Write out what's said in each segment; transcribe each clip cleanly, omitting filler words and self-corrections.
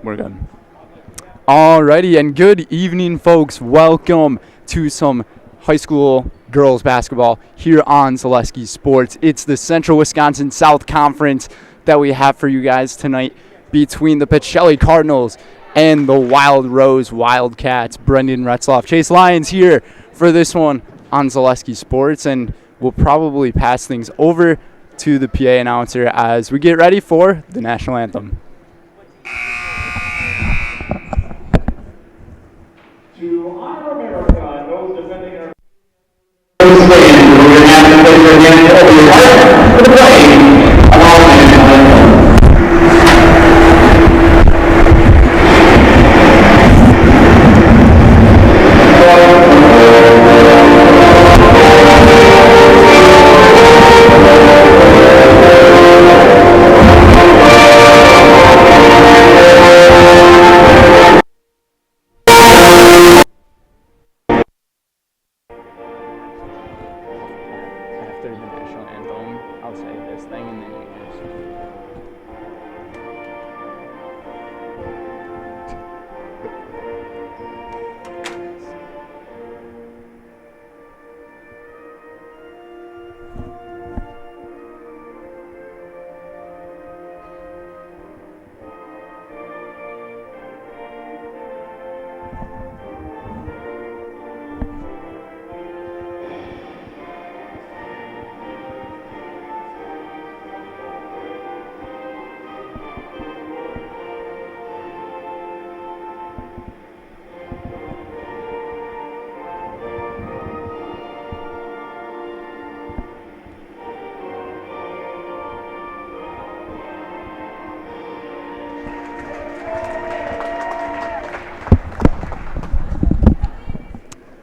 We're good. Alrighty, and good evening, folks. Welcome to some high school girls basketball here on Zaleski Sports. It's the Central Wisconsin South Conference that we have for you guys tonight between the Pacelli Cardinals and the Wild Rose Wildcats. Brendan Retzloff, Chase Lyons here for this one on Zaleski Sports, and we'll probably pass things over to the PA announcer as we get ready for the national anthem. To honor America, those defending our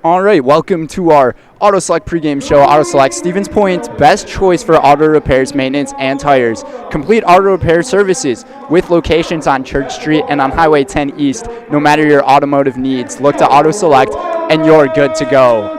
All right, welcome to our Auto Select pregame show. Auto Select, Stevens Point's best choice for auto repairs, maintenance, and tires. Complete auto repair services with locations on Church Street and on Highway 10 East. No matter your automotive needs, look to Auto Select and you're good to go.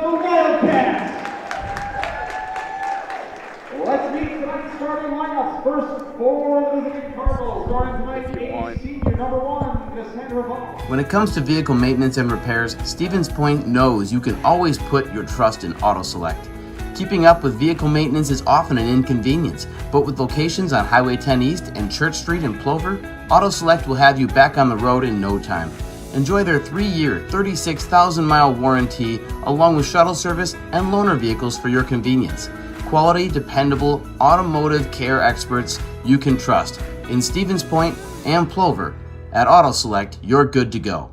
Let's meet tonight's starting lineups. First for the visiting Cardinals, starting tonight, senior number 1, Cassandra Vaughn. When it comes to vehicle maintenance and repairs, Stevens Point knows you can always put your trust in Auto Select. Keeping up with vehicle maintenance is often an inconvenience, but with locations on Highway 10 East and Church Street in Plover, Auto Select will have you back on the road in no time. Enjoy their 3-year, 36,000-mile warranty, along with shuttle service and loaner vehicles for your convenience. Quality, dependable, automotive care experts you can trust. In Stevens Point and Plover, at Auto Select, you're good to go.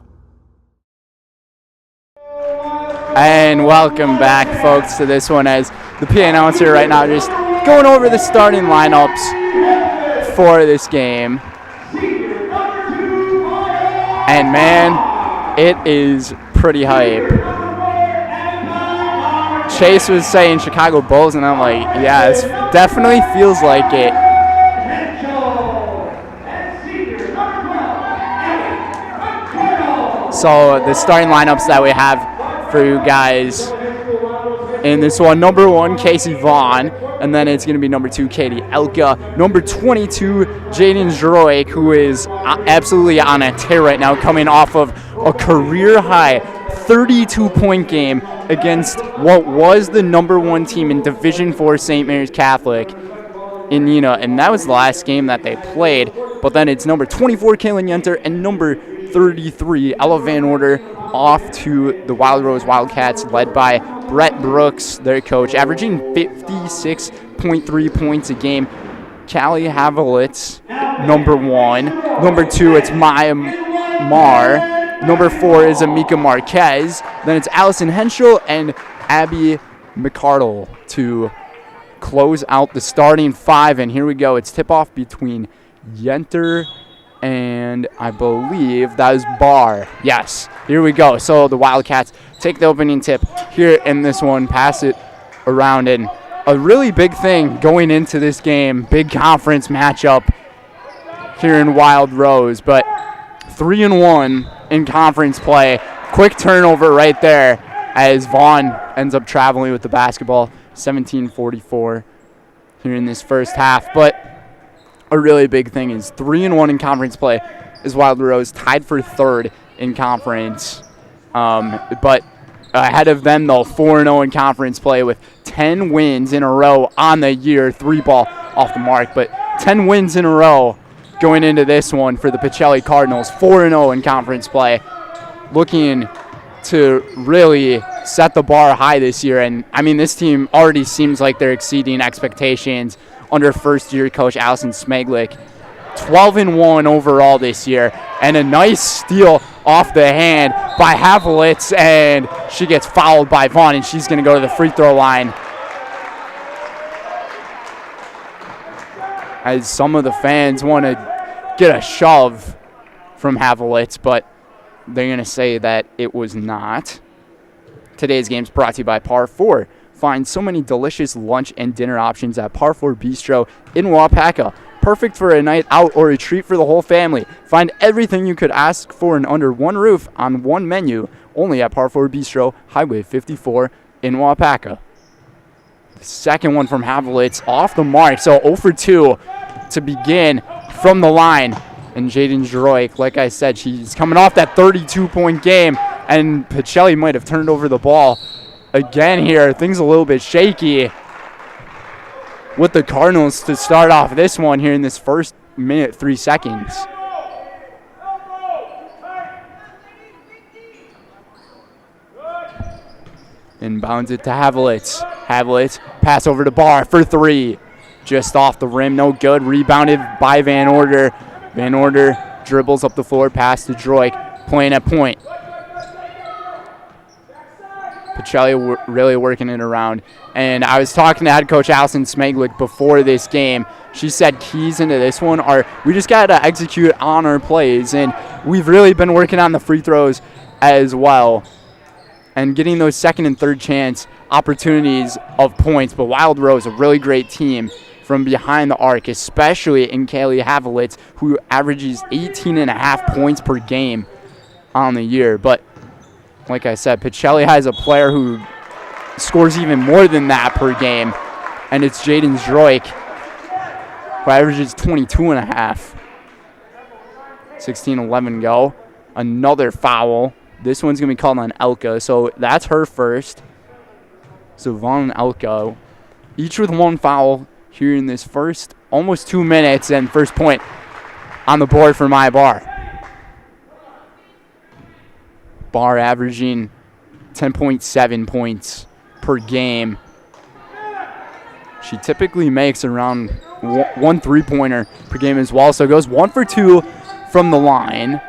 And welcome back, folks, to this one as the PA announcer right now just going over the starting lineups for this game. And man, it is pretty hype. Chase was saying Chicago Bulls, and I'm like, yeah, this definitely feels like it. So the starting lineups that we have for you guys in this one: number 1, Casey Vaughn, and then it's going to be number 2, Katie Elka, number 22, Jaden Droik, who is absolutely on a tear right now, coming off of a career-high 32-point game against what was the number 1 team in Division IV St. Mary's Catholic in Neenah, and that was the last game that they played. But then it's number 24, Kaylin Yenter, and number 33, Ella Van Order, off to the Wild Rose Wildcats, led by Brett Brooks, their coach, averaging 56.3 points a game. Callie Havelitz, number 1. Number 2, it's Maya Marr. Number 4 is Amika Marquez. Then it's Allison Henschel and Abby McCardle to close out the starting 5. And here we go. It's tip-off between Yenter and I believe that is Barr. Yes, here we go. So the Wildcats take the opening tip here in this one, pass it around, and a really big thing going into this game, big conference matchup here in Wild Rose, but 3-1 in conference play. Quick turnover right there as Vaughn ends up traveling with the basketball, 17:44 here in this first half. But a really big thing is 3-1 in conference play is Wild Rose, tied for third in conference. But ahead of them, though, 4-0 in conference play with 10 wins in a row on the year. 3 ball off the mark, but 10 wins in a row going into this one for the Pacelli Cardinals. 4-0 in conference play. Looking to really set the bar high this year. And, I mean, this team already seems like they're exceeding expectations under first-year coach Allison Smeglick. 12-1 overall this year, and a nice steal off the hand by Havlitz, and she gets fouled by Vaughn, and she's going to go to the free throw line. As some of the fans want to get a shove from Havlitz, but they're going to say that it was not. Today's game is brought to you by Par 4. Find so many delicious lunch and dinner options at Par 4 Bistro in Waupaca. Perfect for a night out or a treat for the whole family. Find everything you could ask for and under one roof on one menu, only at Par 4 Bistro, Highway 54 in Waupaca. The second one from Havlitz off the mark, so 0 for 2 to begin from the line. And Jaden Droik, like I said, she's coming off that 32-point game, and Pacelli might have turned over the ball again here. Things a little bit shaky with the Cardinals to start off this one here in this first minute, 3 seconds. Inbounds it to Havlitz. Havlitz, pass over to Barr for 3. Just off the rim, no good. Rebounded by Van Order. Van Order dribbles up the floor, pass to Droik, playing at point. Pacelli really working it around. And I was talking to head coach Allison Smeglick before this game. She said keys into this one are we just got to execute on our plays. And we've really been working on the free throws as well and getting those second and third chance opportunities of points. But Wild Rose, a really great team from behind the arc, especially in Kaylee Havlitz, who averages 18.5 points per game on the year. But like I said, Pacelli has a player who scores even more than that per game, and it's Jaden Droik, who averages 22.5. 16-11 go. Another foul. This one's going to be called on Elka, so that's her first. So Vaughn and Elka, each with 1 foul here in this first almost 2 minutes, and first point on the board for my Bar. Barr averaging 10.7 points per game. She typically makes around 1 3-pointer per game as well, so goes 1 for 2 from the line.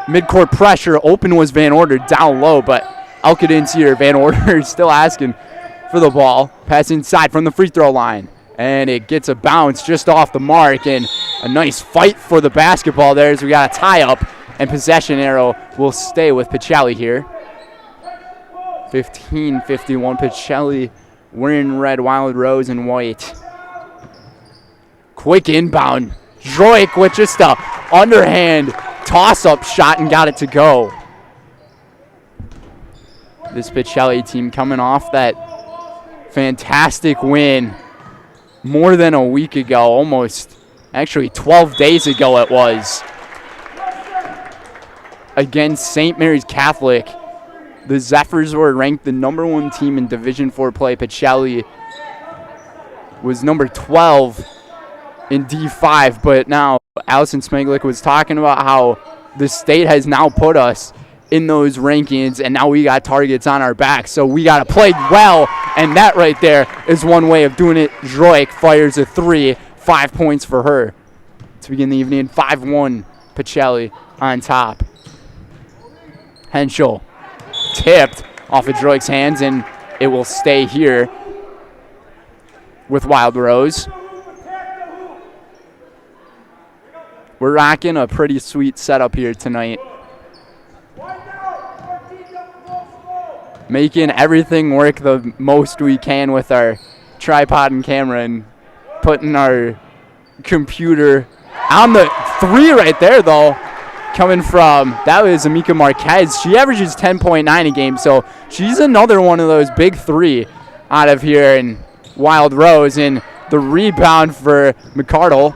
Midcourt pressure, open was Van Order, down low, but Elka didn't see her. Van Order is still asking for the ball. Pass inside from the free throw line, and it gets a bounce just off the mark, and a nice fight for the basketball there as we got a tie-up. And possession arrow will stay with Pacelli here. 15-51. Pacelli wearing red, Wild Rose in white. Quick inbound. Droik with just a underhand toss-up shot and got it to go. This Pacelli team coming off that fantastic win more than a week ago, almost, actually 12 days ago it was, against St. Mary's Catholic. The Zephyrs were ranked the #1 team in Division IV play. Pacelli was number 12 in D5, but now Allison Smeglick was talking about how the state has now put us in those rankings, and now we got targets on our back, so we got to play well, and that right there is one way of doing it. Droik fires a 3, 5 points for her to begin the evening. 5-1, Pacelli on top. Henschel tipped off of Droik's hands, and it will stay here with Wild Rose. We're rocking a pretty sweet setup here tonight. Making everything work the most we can with our tripod and camera, and putting our computer on the 3 right there, though. Coming from, that was Amika Marquez. She averages 10.9 a game, so she's another one of those big 3 out of here in Wild Rose. And the rebound for McCardle.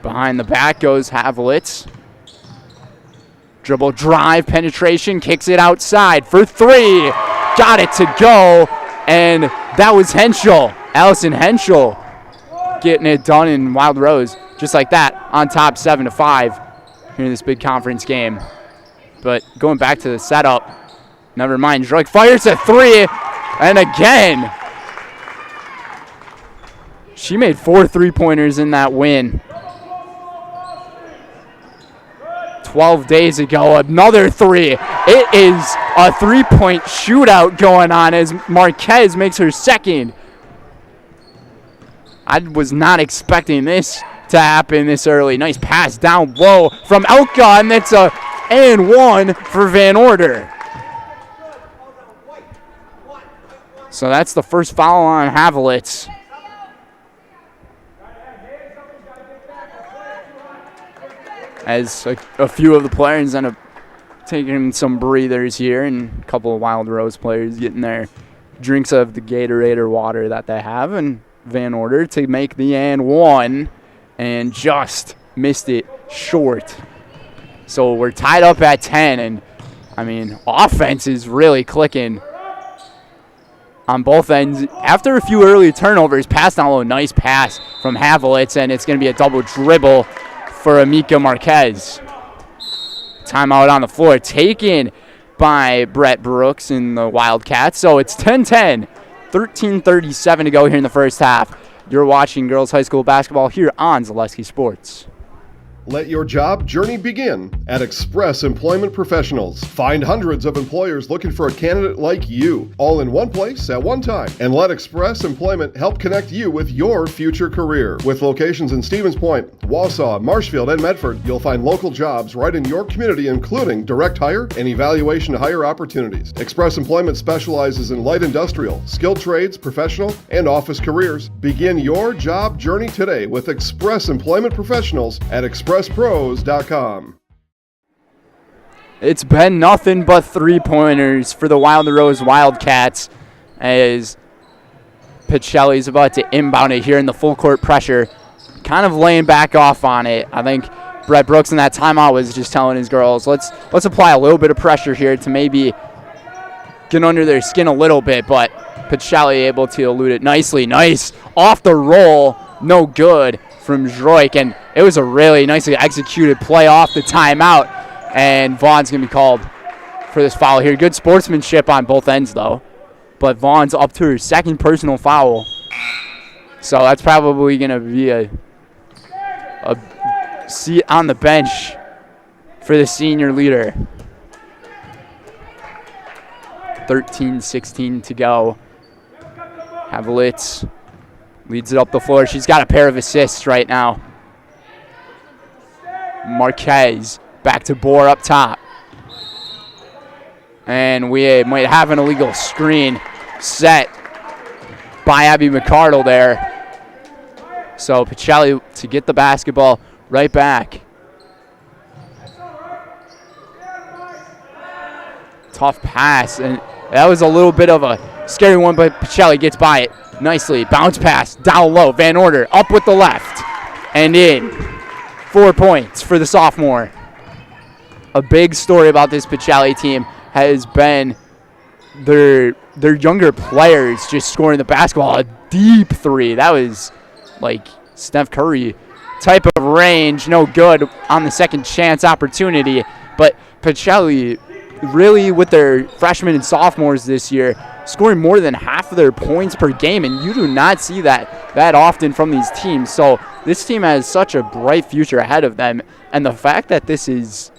Behind the back goes Havlitz. Dribble drive, penetration, kicks it outside for 3. Got it to go, and that was Henschel. Allison Henschel getting it done in Wild Rose, just like that, on top 7-5 here in this big conference game. But going back to the setup, never mind. Droik fires a 3, and again, she made 4 3-pointers in that win. 12 days ago, another 3. It is a 3-point shootout going on as Marquez makes her second. I was not expecting this to happen this early. Nice pass down low from Elka, and that's a and 1 for Van Order. So that's the first foul on Havlitz. As a few of the players end up taking some breathers here, and a couple of Wild Rose players getting their drinks of the Gatorade or water that they have, and Van Order to make the and 1 and just missed it short. So we're tied up at 10, and I mean, offense is really clicking on both ends. After a few early turnovers, pass down low, nice pass from Havlitz, and it's going to be a double dribble for Amika Marquez. Timeout on the floor taken by Brett Brooks in the Wildcats. So it's 10-10, 13:37 to go here in the first half. You're watching girls high school basketball here on Zaleski Sports. Let your job journey begin at Express Employment Professionals. Find hundreds of employers looking for a candidate like you, all in one place at one time. And let Express Employment help connect you with your future career. With locations in Stevens Point, Wausau, Marshfield, and Medford, you'll find local jobs right in your community, including direct hire and evaluation to hire opportunities. Express Employment specializes in light industrial, skilled trades, professional, and office careers. Begin your job journey today with Express Employment Professionals at expresspros.com. It's been nothing but 3-pointers for the Wild Rose Wildcats as Pacelli's about to inbound it here in the full court pressure, kind of laying back off on it. I think Brett Brooks in that timeout was just telling his girls, let's apply a little bit of pressure here to maybe get under their skin a little bit, but Pacelli able to elude it nicely. Nice off the roll, no good from Droik, and it was a really nicely executed play off the timeout, and Vaughn's going to be called for this foul here. Good sportsmanship on both ends, though, but Vaughn's up to her second personal foul, so that's probably going to be a seat on the bench for the senior leader. 13:16 to go. Havlitz leads it up the floor. She's got a pair of assists right now. Marquez back to Bohr up top. And we might have an illegal screen set by Abby McCardle there. So Pacelli to get the basketball right back. Tough pass, and that was a little bit of a scary one, but Pacelli gets by it nicely. Bounce pass down low. Van Order up with the left and in. 4 points for the sophomore. A big story about this Pacelli team has been their younger players just scoring the basketball. A deep 3. That was like Steph Curry type of range. No good on the second chance opportunity. But Pacelli really, with their freshmen and sophomores this year, scoring more than half of their points per game, and you do not see that often from these teams. So this team has such a bright future ahead of them, and the fact that this is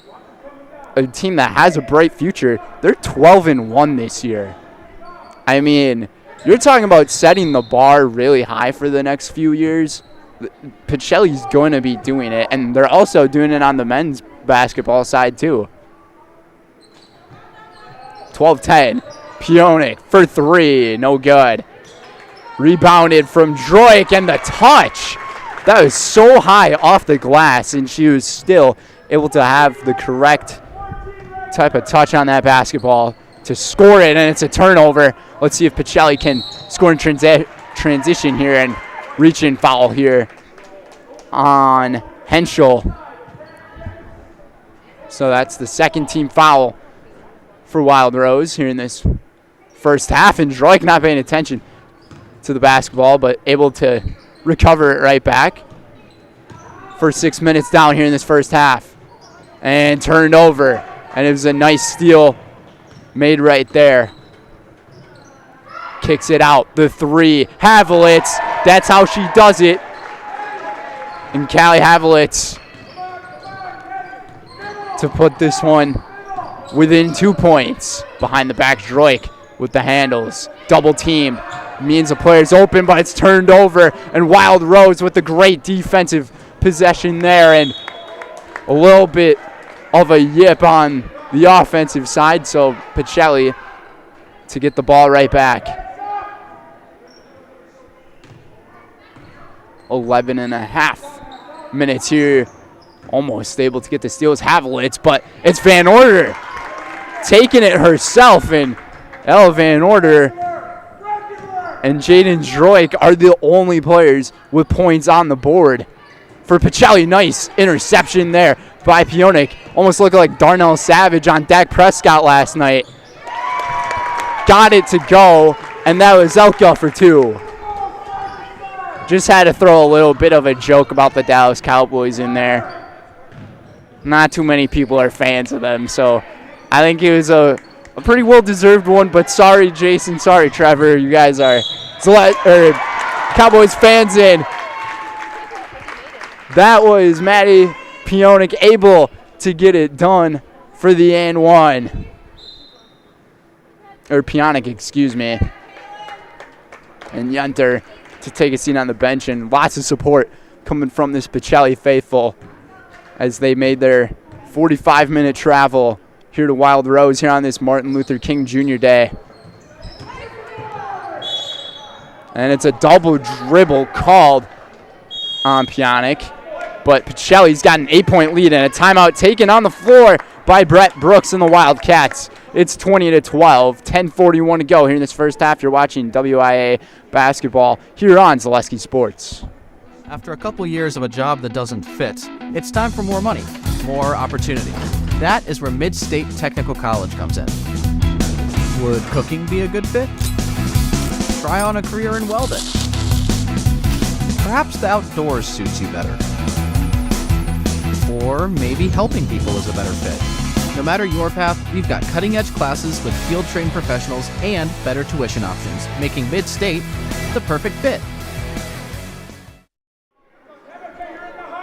a team that has a bright future, they're 12-1 this year. I mean, you're talking about setting the bar really high for the next few years. Pacelli's going to be doing it, and they're also doing it on the men's basketball side too. 12-10. Pionik for 3. No good. Rebounded from Droik, and the touch. That was so high off the glass, and she was still able to have the correct type of touch on that basketball to score it, and it's a turnover. Let's see if Pacelli can score in transition here and reach in foul here on Henschel. So that's the second team foul for Wild Rose here in this first half. And Droik not paying attention to the basketball, but able to recover it right back. For 6 minutes down here in this first half. And turned over. And it was a nice steal made right there. Kicks it out. The three. Havelitz. That's how she does it. And Callie Havelitz to put this one within 2 points. Behind the back, Droik with the handles. Double team. Means the player's open, but it's turned over. And Wild Rose with the great defensive possession there. And a little bit of a yip on the offensive side. So Pacelli to get the ball right back. 11 and a half minutes here. Almost able to get the steal. It's Havelitz, but it's Van Order taking it herself. And Ella Van Order and Jaden Droik are the only players with points on the board. For Pacelli, nice interception there by Pionik. Almost looked like Darnell Savage on Dak Prescott last night. Got it to go, and that was Elka for 2. Just had to throw a little bit of a joke about the Dallas Cowboys in there. Not too many people are fans of them, so I think it was a pretty well-deserved one, but sorry, Jason, sorry, Trevor. You guys are Cowboys fans in. That was Maddie Pionik able to get it done for the and one. Or Pionik, excuse me. And Yunter to take a seat on the bench, and lots of support coming from this Pacelli faithful as they made their 45-minute travel here to Wild Rose here on this Martin Luther King Jr. Day. And it's a double dribble called on Pionik, but Pacelli's got an 8-point lead and a timeout taken on the floor by Brett Brooks and the Wildcats. It's 20-12, 10:41 to go here in this first half. You're watching WIAA basketball here on Zaleski Sports. After a couple years of a job that doesn't fit, it's time for more money, more opportunity. That is where Mid-State Technical College comes in. Would cooking be a good fit? Try on a career in welding. Perhaps the outdoors suits you better. Or maybe helping people is a better fit. No matter your path, we've got cutting-edge classes with field-trained professionals and better tuition options, making Mid-State the perfect fit.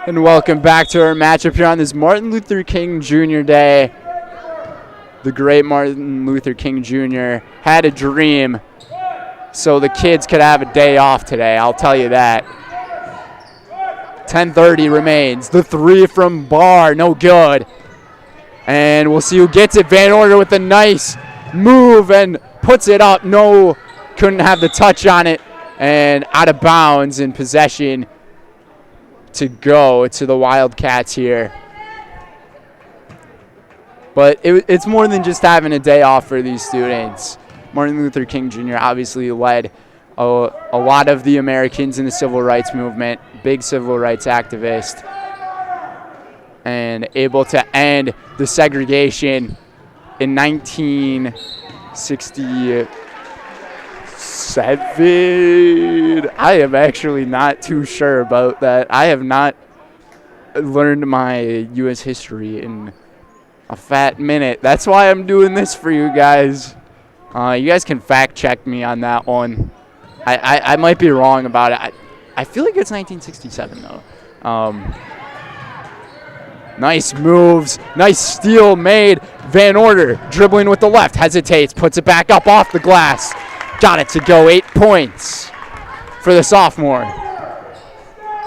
And welcome back to our matchup here on this Martin Luther King Jr. Day. The great Martin Luther King Jr. had a dream so the kids could have a day off today, I'll tell you that. 10:30 remains. The three from Barr, no good. And we'll see who gets it. Van Order with a nice move and puts it up. No, couldn't have the touch on it. And out of bounds in possession to go to the Wildcats here. But it's more than just having a day off for these students. Martin Luther King Jr. obviously led a lot of the Americans in the civil rights movement, big civil rights activist, and able to end the segregation in 1967. I am actually not too sure about that. I have not learned my U.S. history in a fat minute. That's why I'm doing this for you guys. You guys can fact check me on that one. I might be wrong about it. I feel like it's 1967 though. Nice moves. Nice steal made. Van Order dribbling with the left. Hesitates. Puts it back up off the glass. Got it to go. 8 points for the sophomore.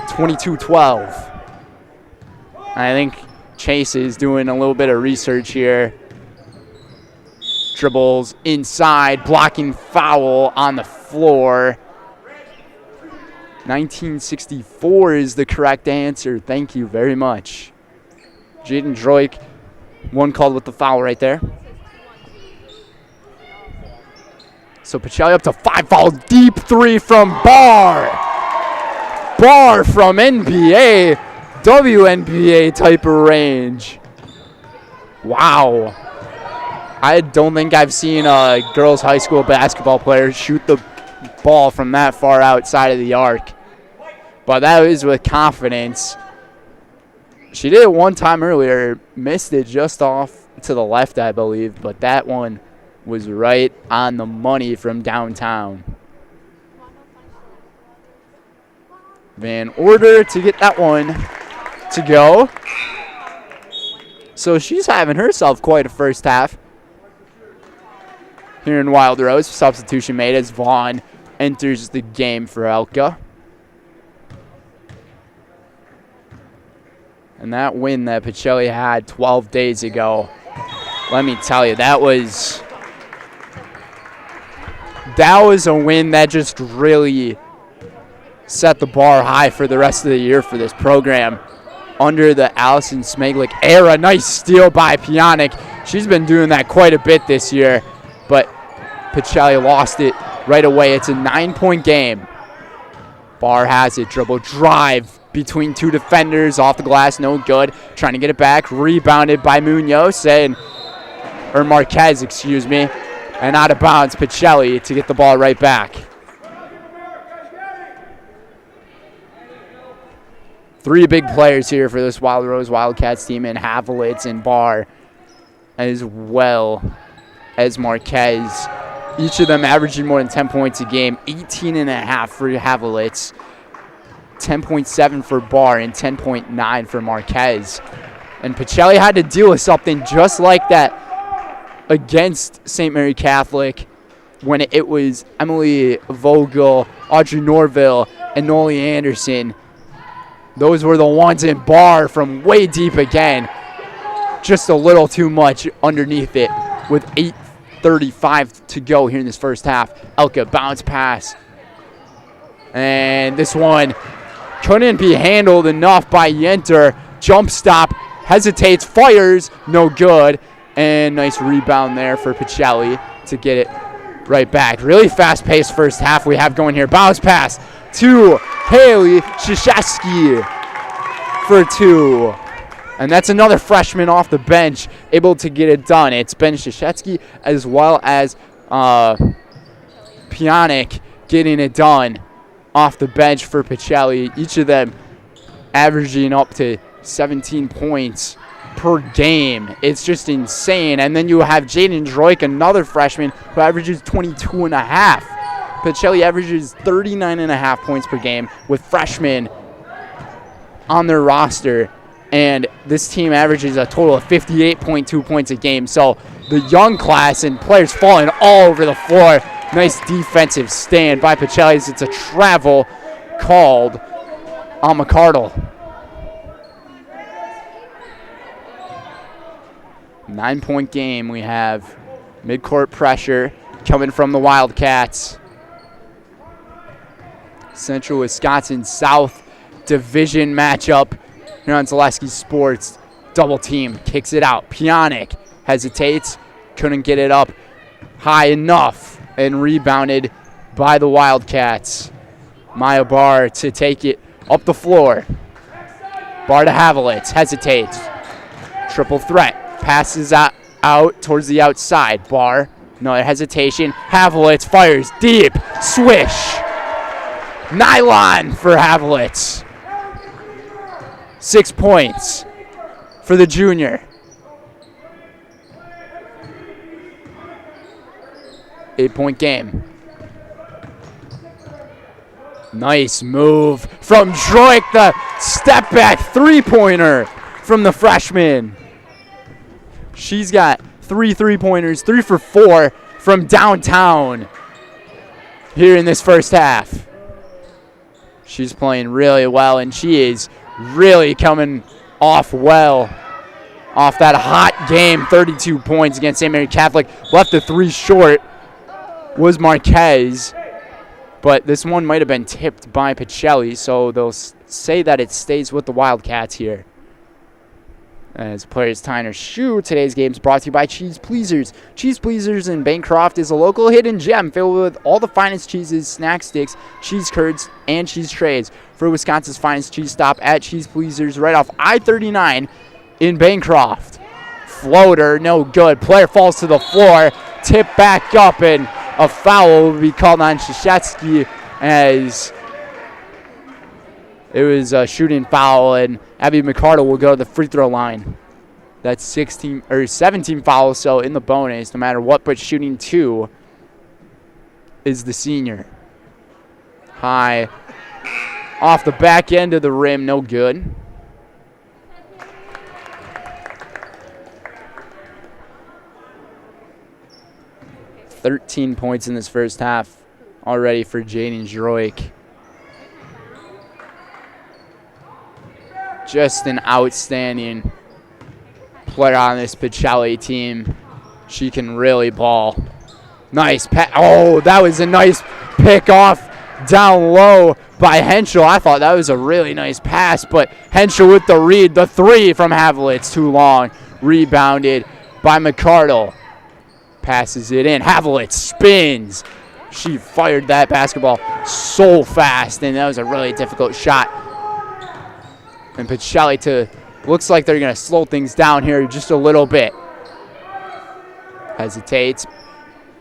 22-12. I think Chase is doing a little bit of research here. Dribbles inside. Blocking foul on the floor. 1964 is the correct answer. Thank you very much. Jaden Droik, one called with the foul right there. So Pacelli up to 5 fouls. Deep three from Barr. Barr from NBA WNBA type of range. Wow. I don't think I've seen a girls' high school basketball player shoot the ball from that far outside of the arc. But that is with confidence. She did it one time earlier, missed it just off to the left, I believe, but that one was right on the money from downtown. Van Order to get that one to go. So she's having herself quite a first half here in Wild Rose. Substitution made as Vaughn enters the game for Elka. And that win that Pacelli had 12 days ago, let me tell you, that was a win that just really set the bar high for the rest of the year for this program. Under the Allison Smeglik era. Nice steal by Pionic. She's been doing that quite a bit this year, but Pacelli lost it right away. It's a 9-point game. Barr has it. Dribble drive between two defenders. Off the glass, no good. Trying to get it back. Rebounded by Munoz or Marquez, excuse me. And out of bounds, Pacelli to get the ball right back. Three big players here for this Wild Rose Wildcats team in Havelitz and Barr, as well as Marquez. Each of them averaging more than 10 points a game. 18.5 for Havelitz, 10.7 for Barr, and 10.9 for Marquez. And Pacelli had to deal with something just like that against St. Mary Catholic when it was Emily Vogel, Audrey Norville, and Noli Anderson. Those were the ones in Barr from way deep again. Just a little too much underneath it with 8:35 to go here in this first half. Elka bounce pass. And this one couldn't be handled enough by Yenter. Jump stop, hesitates, fires, no good. And nice rebound there for Pacelli to get it right back. Really fast-paced first half we have going here. Bounce pass to Haley Shashevsky for two. And that's another freshman off the bench able to get it done. It's Ben Shashevsky as well as Pionic getting it done off the bench for Pacelli. Each of them averaging up to 17 points per game. It's just insane. And then you have Jaden Droik, another freshman, who averages 22.5. Pacelli averages 39.5 points per game with freshmen on their roster. And this team averages a total of 58.2 points a game. So the young class and players falling all over the floor. Nice defensive stand by Pacelli as it's a travel called on McCardle. 9-point game. We have midcourt pressure coming from the Wildcats. Central Wisconsin South Division matchup here on Zaleski Sports. Double team, kicks it out. Pionic hesitates, couldn't get it up high enough, and rebounded by the Wildcats. Maya Barr to take it up the floor. Barr to Havelitz, hesitates. Triple threat, passes out towards the outside. Barr, another hesitation. Havelitz fires deep, swish. Nylon for Havelitz. 6 points for the junior. 8-point game. Nice move from Droik, the step back three-pointer from the freshman. She's got 3 3-pointers, 3 for 4 from downtown here in this first half. She's playing really well, and she is really coming off well off that hot game. 32 points against St. Mary Catholic. Left the 3 short was Marquez, but this one might have been tipped by Pacelli, so they'll say that it stays with the Wildcats here. As players tie their shoe, today's game is brought to you by Cheese Pleasers. Cheese Pleasers in Bancroft is a local hidden gem filled with all the finest cheeses, snack sticks, cheese curds, and cheese trays. For Wisconsin's finest cheese stop at Cheese Pleasers right off I-39 in Bancroft. Floater, no good. Player falls to the floor, tip back up, and a foul will be called on Krzyzewski as it was a shooting foul, and Abby McCardle will go to the free throw line. That's 17 fouls, so in the bonus, no matter what, but shooting 2 is the senior. High off the back end of the rim, no good. $13 points in this first half already for Jaden Droik. Just an outstanding player on this Pacelli team. She can really ball. Nice pass. Oh, that was a nice pick off down low by Henschel. I thought that was a really nice pass, but Henschel with the read. The 3 from Havlitz, too long. Rebounded by McCardle. Passes it in. Havlitz spins. She fired that basketball so fast, and that was a really difficult shot. And Pacelli looks like they're going to slow things down here just a little bit. Hesitates.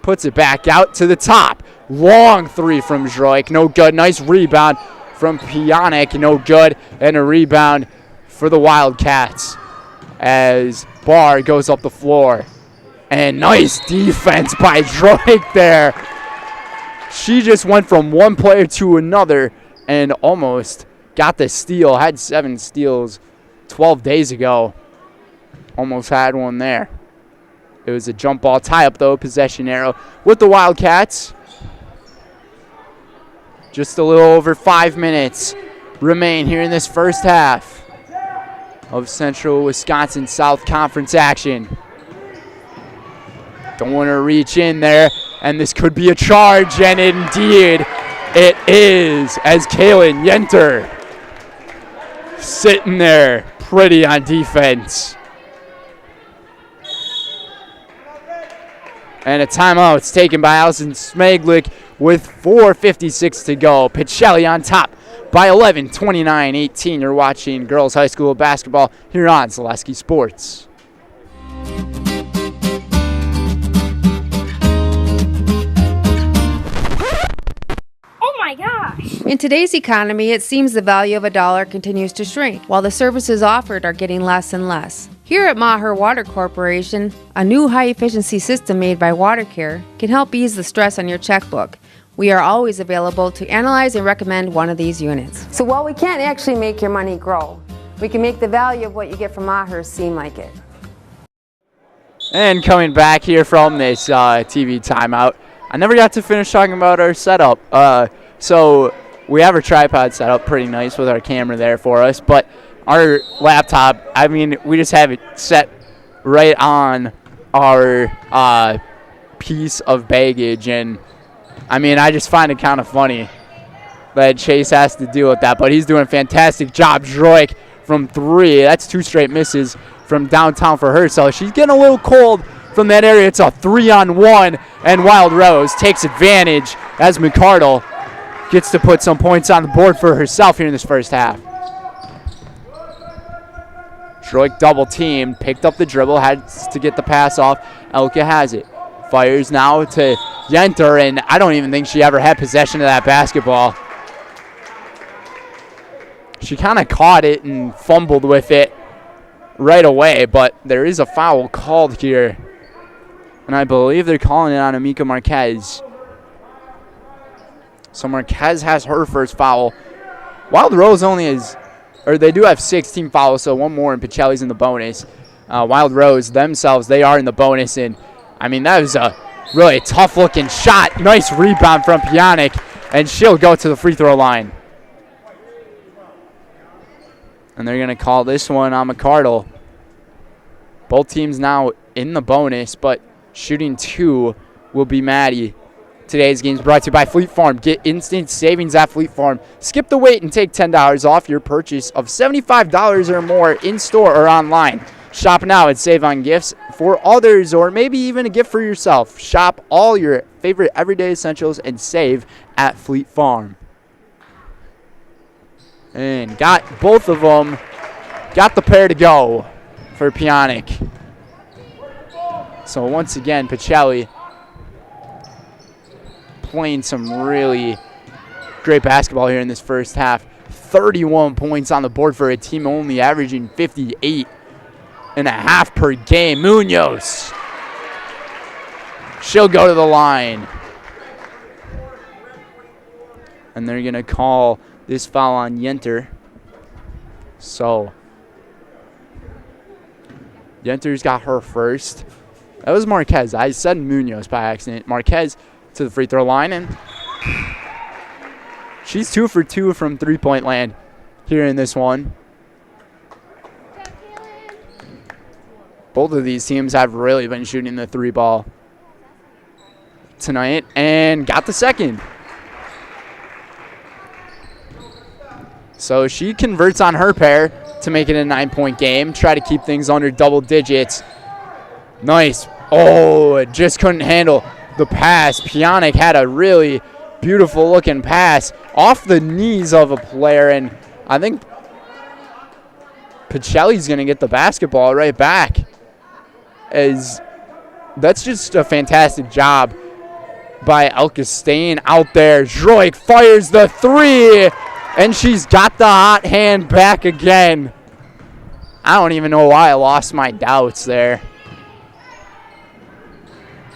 Puts it back out to the top. Long 3 from Droik. No good. Nice rebound from Pionic. No good. And a rebound for the Wildcats as Barr goes up the floor. And nice defense by Droik there. She just went from one player to another and almost got the steal. Had 7 steals 12 days ago. Almost had one there. It was a jump ball tie-up, though. Possession arrow with the Wildcats. Just a little over 5 minutes remain here in this first half of Central Wisconsin South Conference action. Don't want to reach in there, and this could be a charge, and indeed it is, as Kaylin Yenter sitting there pretty on defense. And a timeout's taken by Allison Smaglick with 4:56 to go. Pacelli on top by 11, 29-18. You're watching girls high school basketball here on Zaleski Sports. In today's economy, it seems the value of a dollar continues to shrink, while the services offered are getting less and less. Here at Maher Water Corporation, a new high-efficiency system made by WaterCare can help ease the stress on your checkbook. We are always available to analyze and recommend one of these units. So while we can't actually make your money grow, we can make the value of what you get from Maher seem like it. And coming back here from this TV timeout, I never got to finish talking about our setup. So we have our tripod set up pretty nice with our camera there for us, but our laptop, I mean, we just have it set right on our piece of baggage, and I mean, I just find it kind of funny that Chase has to deal with that, but he's doing a fantastic job. Droik from 3, that's 2 straight misses from downtown for her, so she's getting a little cold from that area. It's a 3-on-1, and Wild Rose takes advantage as McCardle gets to put some points on the board for herself here in this first half. Droik double teamed, picked up the dribble, had to get the pass off. Elka has it. Fires now to Yenter, and I don't even think she ever had possession of that basketball. She kind of caught it and fumbled with it right away, but there is a foul called here. And I believe they're calling it on Amika Marquez. So Marquez has her first foul. Wild Rose only is, or they do have 16 fouls, so one more, and Pacelli's in the bonus. Wild Rose themselves, they are in the bonus, and I mean, that was a really tough-looking shot. Nice rebound from Pionic, and she'll go to the free throw line. And they're going to call this one on McCardle. Both teams now in the bonus, but shooting 2 will be Maddie. Today's game is brought to you by Fleet Farm. Get instant savings at Fleet Farm. Skip the wait and take $10 off your purchase of $75 or more in store or online. Shop now and save on gifts for others or maybe even a gift for yourself. Shop all your favorite everyday essentials and save at Fleet Farm. And got both of them. Got the pair to go for Pionic. So once again, Pacelli playing some really great basketball here in this first half. 31 points on the board for a team only averaging 58.5 per game. Munoz. She'll go to the line. And they're going to call this foul on Yenter. So Yenter's got her first. That was Marquez. I said Munoz by accident. Marquez to the free throw line, and she's 2 for 2 from three-point land here in this one. Both of these teams have really been shooting the three ball tonight, and got the second. So she converts on her pair to make it a 9-point game. Try to keep things under double digits. Nice. Oh, it just couldn't handle the pass. Pionic had a really beautiful looking pass off the knees of a player, and I think Pacelli's going to get the basketball right back. As that's just a fantastic job by Elka staying out there. Droik fires the three, and she's got the hot hand back again. I don't even know why I lost my doubts there.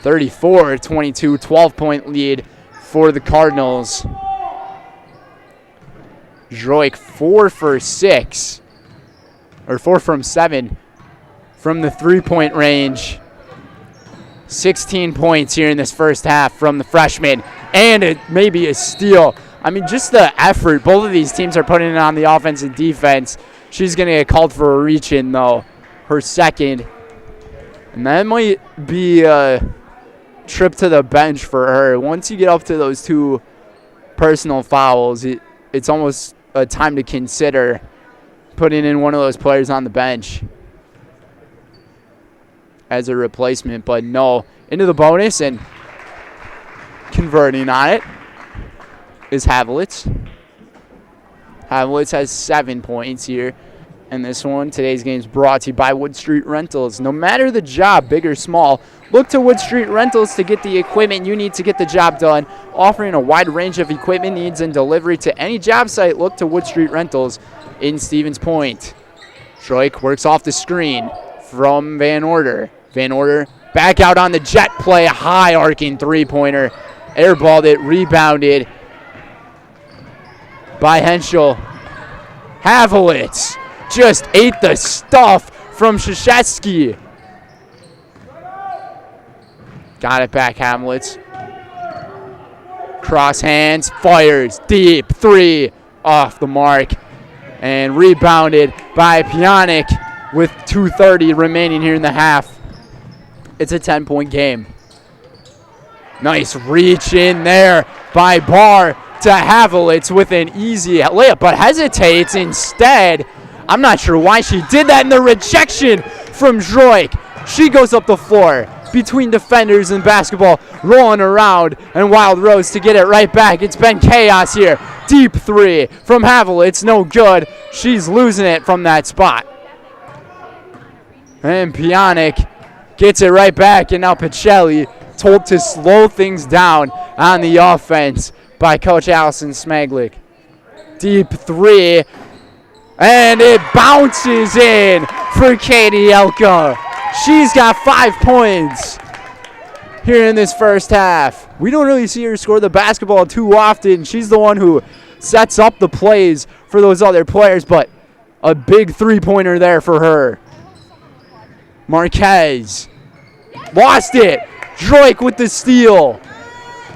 34-22, 12-point lead for the Cardinals. Droik 4 for 6, or 4 from 7 from the three-point range. 16 points here in this first half from the freshman, and it may be a steal. I mean, just the effort both of these teams are putting in on the offense and defense. She's going to get called for a reach-in, though, her second. And that might be a trip to the bench for her. Once you get up to those 2 personal fouls, it's almost a time to consider putting in one of those players on the bench as a replacement. But no, into the bonus, and converting on it is Havlitz. Havlitz has 7 points here in this one. Today's game is brought to you by Wood Street Rentals. No matter the job, big or small, look to Wood Street Rentals to get the equipment you need to get the job done. Offering a wide range of equipment needs and delivery to any job site, look to Wood Street Rentals in Stevens Point. Droik works off the screen from Van Order. Van Order back out on the jet play, high arcing three-pointer. Airballed it, rebounded by Henschel. Havlitz just ate the stuff from Krzyzewski. Got it back, Havlitz. Cross hands, fires, deep, 3, off the mark. And rebounded by Pionic with 2:30 remaining here in the half. It's a 10-point game. Nice reach in there by Barr to Havlitz with an easy layup, but hesitates instead. I'm not sure why she did that, and the rejection from Droik. She goes up the floor between defenders and basketball, rolling around, and Wild Rose to get it right back. It's been chaos here. Deep 3 from Havlitz, no good. She's losing it from that spot. And Pionic gets it right back, and now Pacelli told to slow things down on the offense by Coach Allison Smaglick. Deep 3, and it bounces in for Katie Elka. She's got 5 points here in this first half. We don't really see her score the basketball too often. She's the one who sets up the plays for those other players, but a big three-pointer there for her. Marquez lost it. Droik with the steal.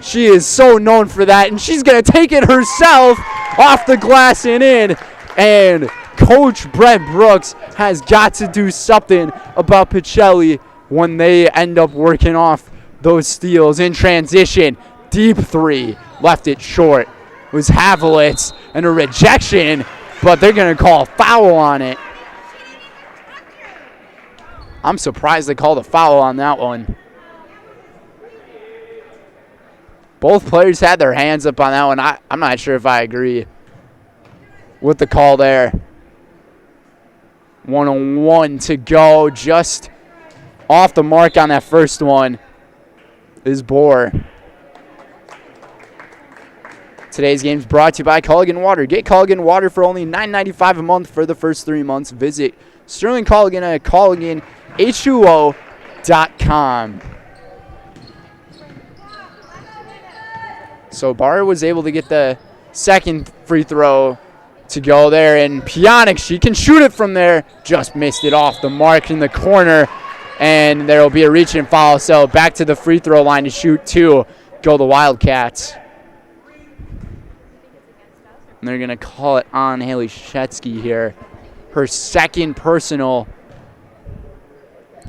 She is so known for that, and she's going to take it herself off the glass and in. And Coach Brett Brooks has got to do something about Pacelli when they end up working off those steals in transition. Deep 3, left it short. It was Havlitz, and a rejection, but they're going to call a foul on it. I'm surprised they called a foul on that one. Both players had their hands up on that one. I'm not sure if I agree with the call there. 1:01 to go. Just off the mark on that first one is Bohr. Today's game is brought to you by Culligan Water. Get Culligan Water for only $9.95 a month for the first 3 months. Visit Sterling Culligan at CulliganH2O.com. So Barr was able to get the second free throw to go there. And Pjanic, she can shoot it from there. Just missed it off the mark in the corner. And there will be a reach and foul. So back to the free throw line to shoot 2. Go the Wildcats. And they're going to call it on Haley Shetsky here. Her second personal.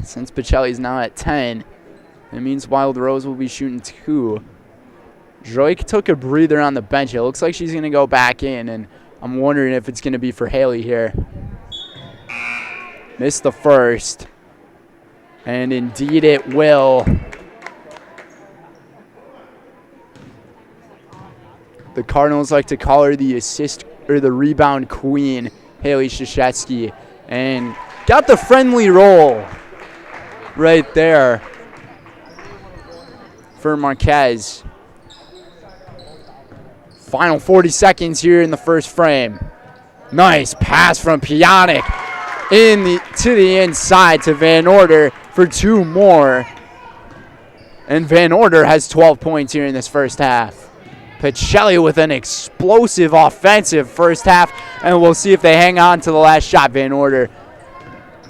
Since Pacelli's now at 10, it means Wild Rose will be shooting 2. Droik took a breather on the bench. It looks like she's going to go back in, and I'm wondering if it's going to be for Haley here. Missed the first. And indeed it will. The Cardinals like to call her the assist or the rebound queen, Haley Shashetsky, and got the friendly roll right there for Marquez. Final 40 seconds here in the first frame. Nice pass from Pjanic to the inside to Van Order for 2 more. And Van Order has 12 points here in this first half. Pacelli with an explosive offensive first half, and we'll see if they hang on to the last shot. Van Order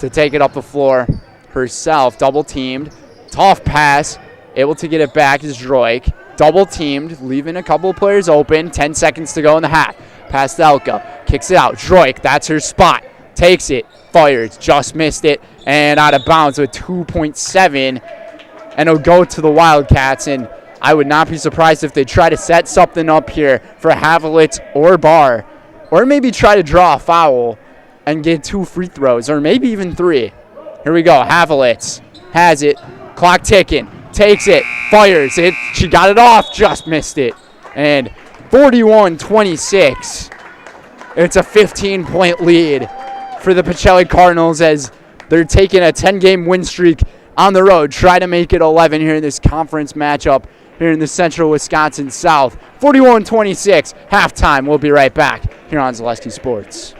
to take it up the floor herself, double teamed, tough pass, able to get it back is Droik, double teamed, leaving a couple of players open, 10 seconds to go in the half. Past Elka, kicks it out, Droik, that's her spot, takes it, fires, just missed it, and out of bounds with 2.7, and it'll go to the Wildcats. And I would not be surprised if they try to set something up here for Havlitz or Barr, or maybe try to draw a foul and get 2 free throws, or maybe even 3. Here we go. Havlitz has it. Clock ticking. Takes it. Fires it. She got it off. Just missed it. And 41-26. It's a 15-point lead for the Pacelli Cardinals as they're taking a 10-game win streak on the road. Try to make it 11 here in this conference matchup here in the Central Wisconsin South. 41-26, halftime. We'll be right back here on Zaleski Sports.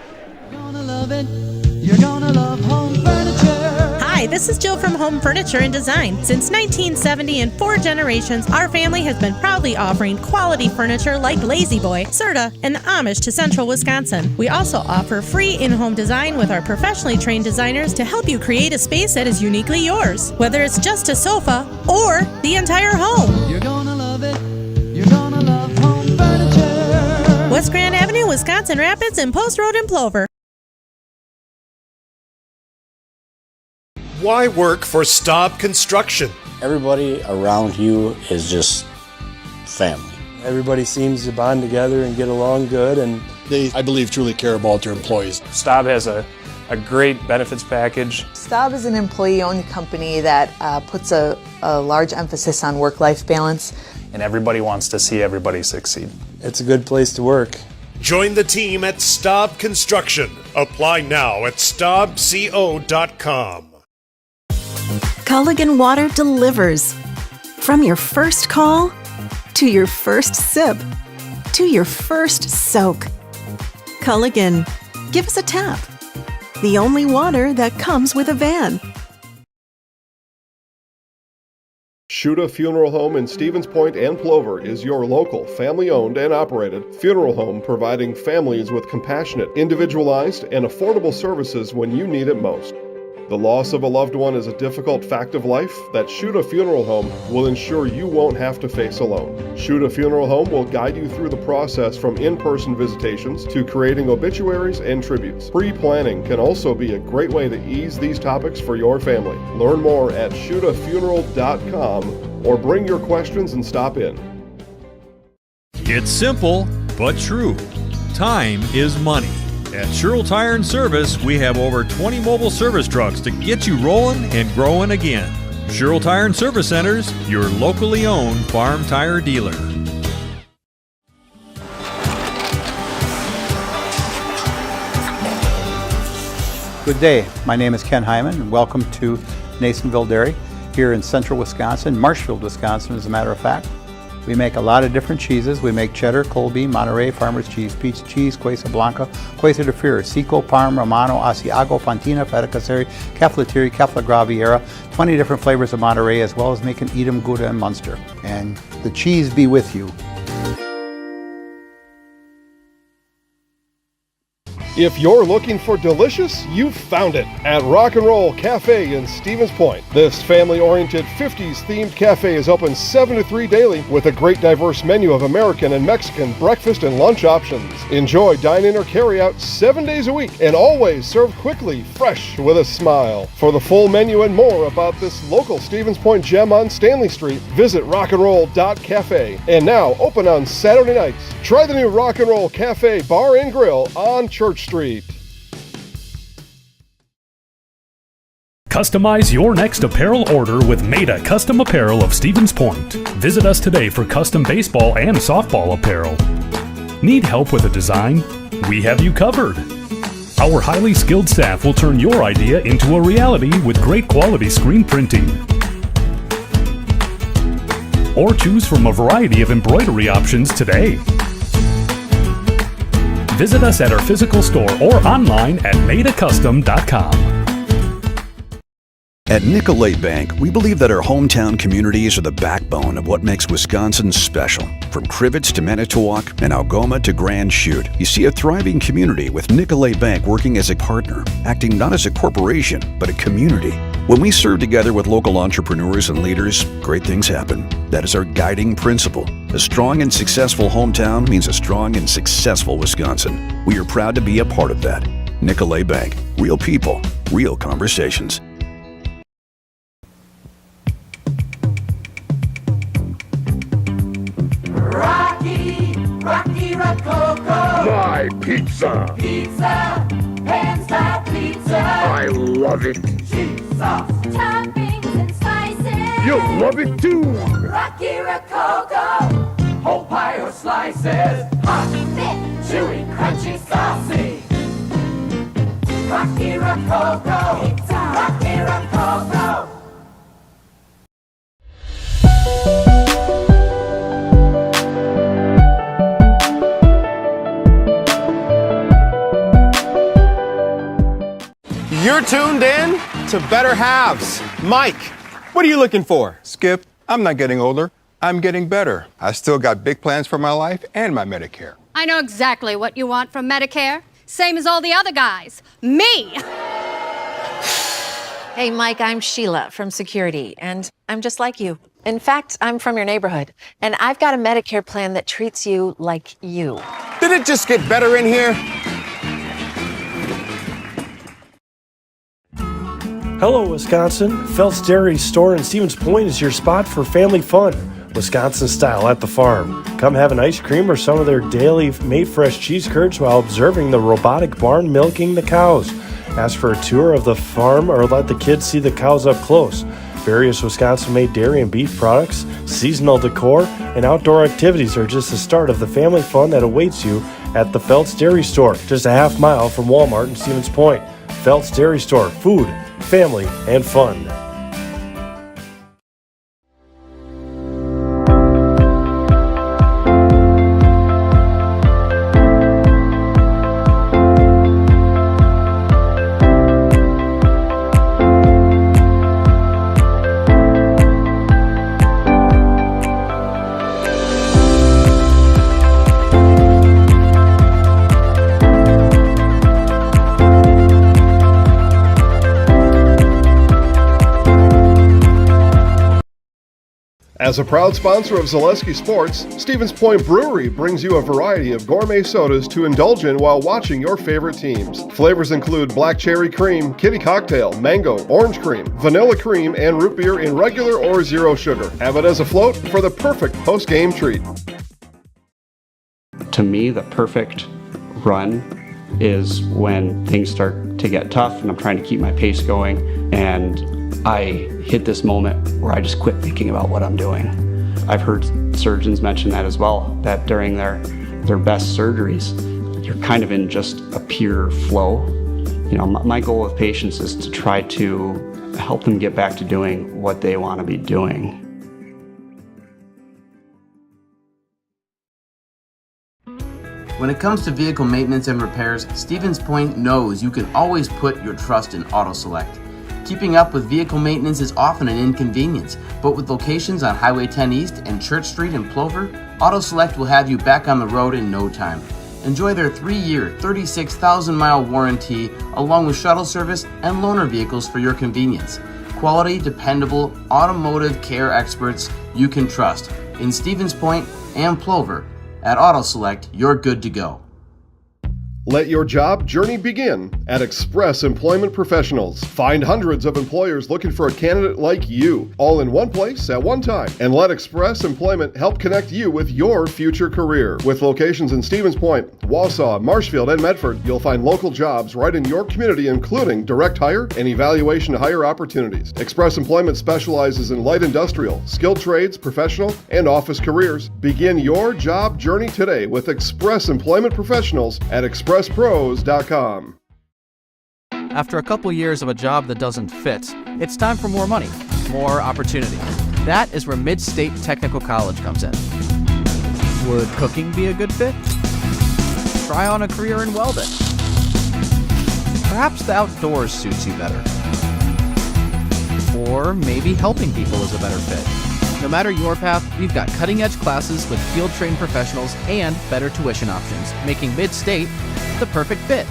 You're gonna love it. You're gonna love home furniture. Hi, this is Jill from Home Furniture and Design. Since 1970 and 4 generations, our family has been proudly offering quality furniture like Lazy Boy, Serta, and Amish to Central Wisconsin. We also offer free in-home design with our professionally trained designers to help you create a space that is uniquely yours, whether it's just a sofa or the entire home. You're gonna love it. You're gonna love home furniture. West Grand Avenue, Wisconsin Rapids, and Post Road in Plover. Why work for Staub Construction? Everybody around you is just family. Everybody seems to bond together and get along good, and they, I believe, truly care about their employees. Staub has a great benefits package. Staub is an employee-owned company that puts a large emphasis on work-life balance. And everybody wants to see everybody succeed. It's a good place to work. Join the team at Staub Construction. Apply now at staubco.com. Culligan Water delivers. From your first call, to your first sip, to your first soak. Culligan, give us a tap. The only water that comes with a van. Shuta Funeral Home in Stevens Point and Plover is your local, family-owned and operated funeral home providing families with compassionate, individualized, and affordable services when you need it most. The loss of a loved one is a difficult fact of life that Shuta Funeral Home will ensure you won't have to face alone. Shuta Funeral Home will guide you through the process from in-person visitations to creating obituaries and tributes. Pre-planning can also be a great way to ease these topics for your family. Learn more at shutafuneral.com or bring your questions and stop in. It's simple, but true. Time is money. At Sherrill Tire and Service, we have over 20 mobile service trucks to get you rolling and growing again. Sherrill Tire and Service Centers, your locally owned farm tire dealer. Good day. My name is Ken Hyman, and welcome to Nasonville Dairy here in central Wisconsin, Marshfield, Wisconsin, as a matter of fact. We make a lot of different cheeses. We make cheddar, Colby, Monterey, Farmer's Cheese, Pizza Cheese, Quesa Blanca, Quesa de Fir, Seco, Parm, Romano, Asiago, Fontina, Feta Caseri, Caflatiri, Cafla Graviera, 20 different flavors of Monterey, as well as making Edam, Gouda, and Munster. And the cheese be with you. If you're looking for delicious, you've found it at Rock and Roll Cafe in Stevens Point. This family-oriented 50s themed cafe is open 7 to 3 daily with a great diverse menu of American and Mexican breakfast and lunch options. Enjoy dine-in or carry-out 7 days a week and always served quickly, fresh with a smile. For the full menu and more about this local Stevens Point gem on Stanley Street, visit rockandroll.cafe. And now open on Saturday nights. Try the new Rock and Roll Cafe Bar and Grill on Church Street. Customize your next apparel order with Maida Custom Apparel of Stevens Point. Visit us today for custom baseball and softball apparel. Need help with a design? We have you covered. Our highly skilled staff will turn your idea into a reality with great quality screen printing. Or choose from a variety of embroidery options today. Visit us at our physical store or online at maidacustom.com. At Nicolet Bank, we believe that our hometown communities are the backbone of what makes Wisconsin special. From Crivets to Manitowoc and Algoma to Grand Chute, you see a thriving community with Nicolet Bank working as a partner, acting not as a corporation, but a community. When we serve together with local entrepreneurs and leaders, great things happen. That is our guiding principle. A strong and successful hometown means a strong and successful Wisconsin. We are proud to be a part of that. Nicolet Bank. Real people, real conversations. Rocky Rococo. My pizza. Pizza. Pan-style pizza. I love it. Cheese sauce. Toppings and slices. You'll love it too. Rocky Rococo. Whole pie or slices. Hot, thick, chewy, crunchy, saucy. Rocky Rococo. Pizza. Rocky Rococo. You're tuned in to Better Halves. Mike, what are you looking for? Skip, I'm not getting older. I'm getting better. I still got big plans for my life and my Medicare. I know exactly what you want from Medicare. Same as all the other guys. Me! Hey, Mike, I'm Sheila from Security, and I'm just like you. In fact, I'm from your neighborhood, and I've got a Medicare plan that treats you like you. Did it just get better in here? Hello, Wisconsin. Felt's Dairy Store in Stevens Point is your spot for family fun, Wisconsin style at the farm. Come have an ice cream or some of their daily made fresh cheese curds while observing the robotic barn milking the cows. Ask for a tour of the farm or let the kids see the cows up close. Various Wisconsin-made dairy and beef products, seasonal decor, and outdoor activities are just the start of the family fun that awaits you at the Felt's Dairy Store, just a half mile from Walmart in Stevens Point. Felt's Dairy Store, food, family, and fun. As a proud sponsor of Zaleski Sports, Stevens Point Brewery brings you a variety of gourmet sodas to indulge in while watching your favorite teams. Flavors include black cherry cream, kitty cocktail, mango, orange cream, vanilla cream, and root beer in regular or zero sugar. Have it as a float for the perfect post-game treat. To me, the perfect run is when things start to get tough and I'm trying to keep my pace going, and I hit this moment where I just quit thinking about what I'm doing. I've heard surgeons mention that as well, that during their best surgeries, you're kind of in just a pure flow. You know, my goal with patients is to try to help them get back to doing what they want to be doing. When it comes to vehicle maintenance and repairs, Stevens Point knows you can always put your trust in AutoSelect. Keeping up with vehicle maintenance is often an inconvenience, but with locations on Highway 10 East and Church Street in Plover, AutoSelect will have you back on the road in no time. Enjoy their 3-year, 36,000-mile warranty, along with shuttle service and loaner vehicles for your convenience. Quality, dependable, automotive care experts you can trust. In Stevens Point and Plover, at AutoSelect, you're good to go. Let your job journey begin at Express Employment Professionals. Find hundreds of employers looking for a candidate like you, all in one place at one time. And let Express Employment help connect you with your future career. With locations in Stevens Point, Wausau, Marshfield, and Medford, you'll find local jobs right in your community, including direct hire and evaluation to hire opportunities. Express Employment specializes in light industrial, skilled trades, professional, and office careers. Begin your job journey today with Express Employment Professionals at expresspros.com. After a couple years of a job that doesn't fit, it's time for more money, more opportunity. That is where Mid-State Technical College comes in. Would cooking be a good fit? Try on a career in welding. Perhaps the outdoors suits you better. Or maybe helping people is a better fit. No matter your path, we've got cutting-edge classes with field-trained professionals and better tuition options, making Mid-State the perfect fit.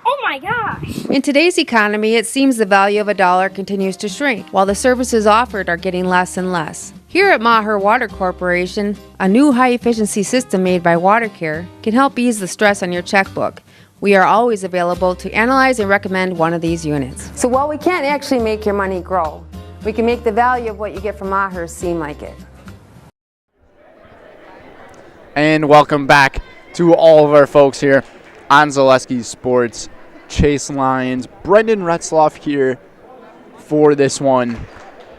Oh my gosh! In today's economy, it seems the value of a dollar continues to shrink, while the services offered are getting less and less. Here at Maher Water Corporation, a new high-efficiency system made by WaterCare can help ease the stress on your checkbook. We are always available to analyze and recommend one of these units. So while we can't actually make your money grow, we can make the value of what you get from Maher seem like it. And welcome back to all of our folks here on Zaleski Sports. Chase Lyons, Brendan Retzloff here for this one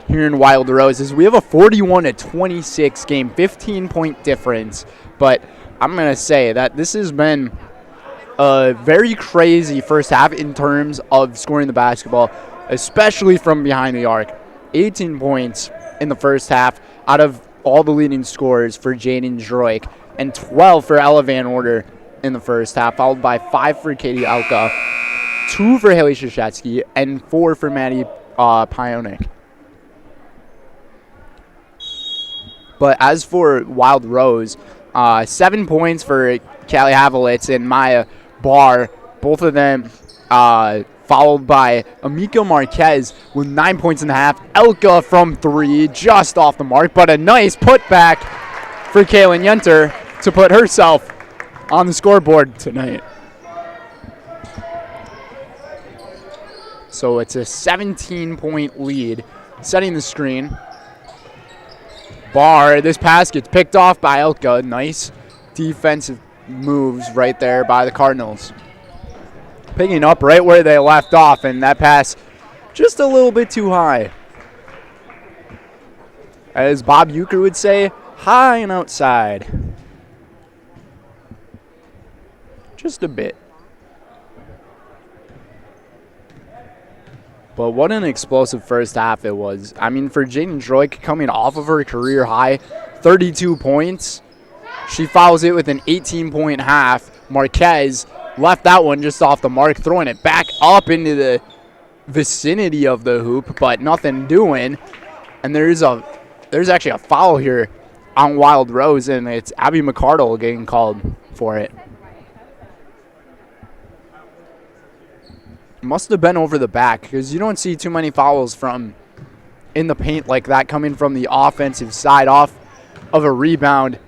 here in Wild Roses. We have a 41-26 game, 15-point difference, but I'm going to say that this has been a very crazy first half in terms of scoring the basketball, especially from behind the arc. 18 points in the first half out of all the leading scorers for Jaden Droik, and 12 for Ella Van Order in the first half, followed by 5 for Katie Alka, 2 for Haley Krzyzewski, and 4 for Maddie Pionik. But as for Wild Rose, 7 points for Callie Havelitz and Maya Barr, both of them followed by Amico Marquez with 9 points in the half. Elka from 3, just off the mark, but a nice putback for Kaylin Yenter to put herself on the scoreboard tonight. So it's a 17-point lead, setting the screen. Barr, this pass gets picked off by Elka. Nice defensive moves right there by the Cardinals. Picking up right where they left off, and that pass just a little bit too high. As Bob Euchre would say, high and outside. Just a bit. But what an explosive first half it was. I mean, for Jaden Droik coming off of her career high, 32 points. She follows it with an 18-point half. Marquez left that one just off the mark, throwing it back up into the vicinity of the hoop, but nothing doing. And there's actually a foul here on Wild Rose, and it's Abby McCardle getting called for it. Must have been over the back, because you don't see too many fouls from in the paint like that coming from the offensive side off of a rebound.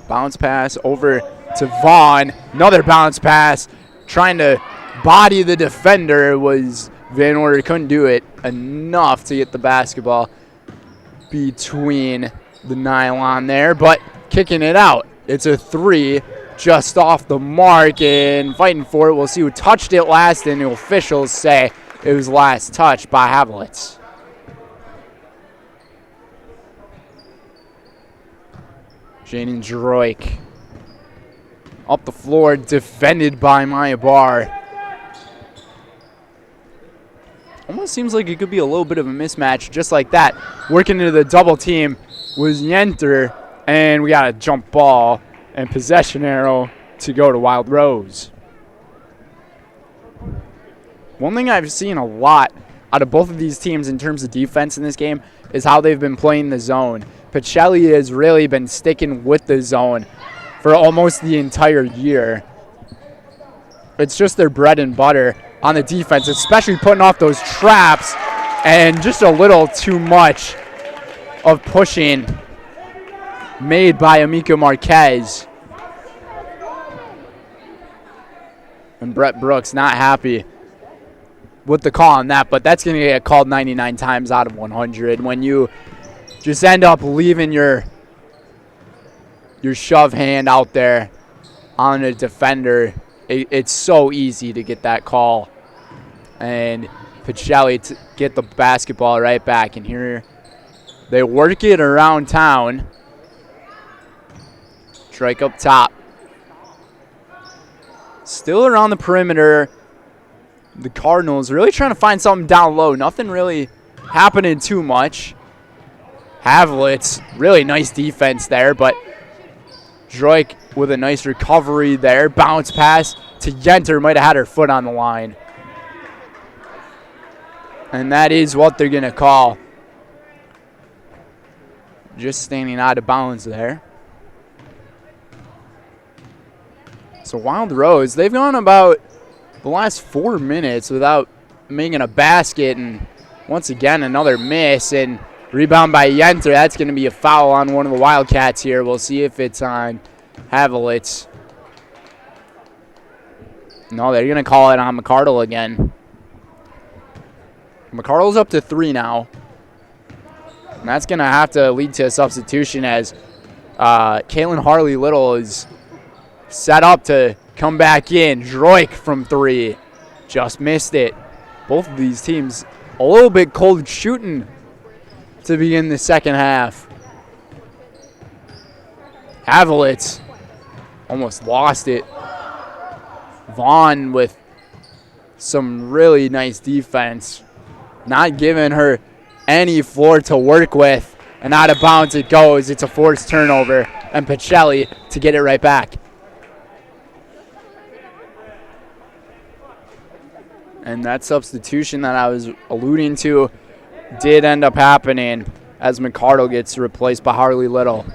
Bounce pass over to Vaughn. Another bounce pass. Trying to body the defender was Van Order. Couldn't do it enough to get the basketball between the nylon there, but kicking it out. It's a 3 just off the mark and fighting for it. We'll see who touched it last, and the officials say it was last touch by Havlitz. Jaden Droik up the floor, defended by Maya Barr. Almost seems like it could be a little bit of a mismatch just like that. Working into the double team was Yenter, and we got a jump ball and possession arrow to go to Wild Rose. One thing I've seen a lot out of both of these teams in terms of defense in this game is how they've been playing the zone. Pacelli has really been sticking with the zone for almost the entire year. It's just their bread and butter on the defense, especially putting off those traps, and just a little too much of pushing made by Amico Marquez. And Brett Brooks not happy with the call on that, but that's going to get called 99 times out of 100 when you just end up leaving your shove hand out there on a defender. It's so easy to get that call. And Pacelli to get the basketball right back. And here they work it around town. Strike up top. Still around the perimeter. The Cardinals really trying to find something down low. Nothing really happening too much. Havlitz, really nice defense there, but Droik with a nice recovery there. Bounce pass to Yenter, might have had her foot on the line. And that is what they're going to call. Just standing out of bounds there. So Wild Rose, they've gone about the last 4 minutes without making a basket, and once again another miss, and rebound by Yenter. That's going to be a foul on one of the Wildcats here. We'll see if it's on Havlitz. No, they're going to call it on McCardle again. McCardle's up to 3 now. And that's going to have to lead to a substitution as Caitlin Harley-Little is set up to come back in. Droik from 3. Just missed it. Both of these teams a little bit cold shooting to begin the second half. Havlitz almost lost it. Vaughn with some really nice defense. Not giving her any floor to work with. And out of bounds it goes. It's a forced turnover. And Pacelli to get it right back. And that substitution that I was alluding to did end up happening as McCardle gets replaced by Harley-Little.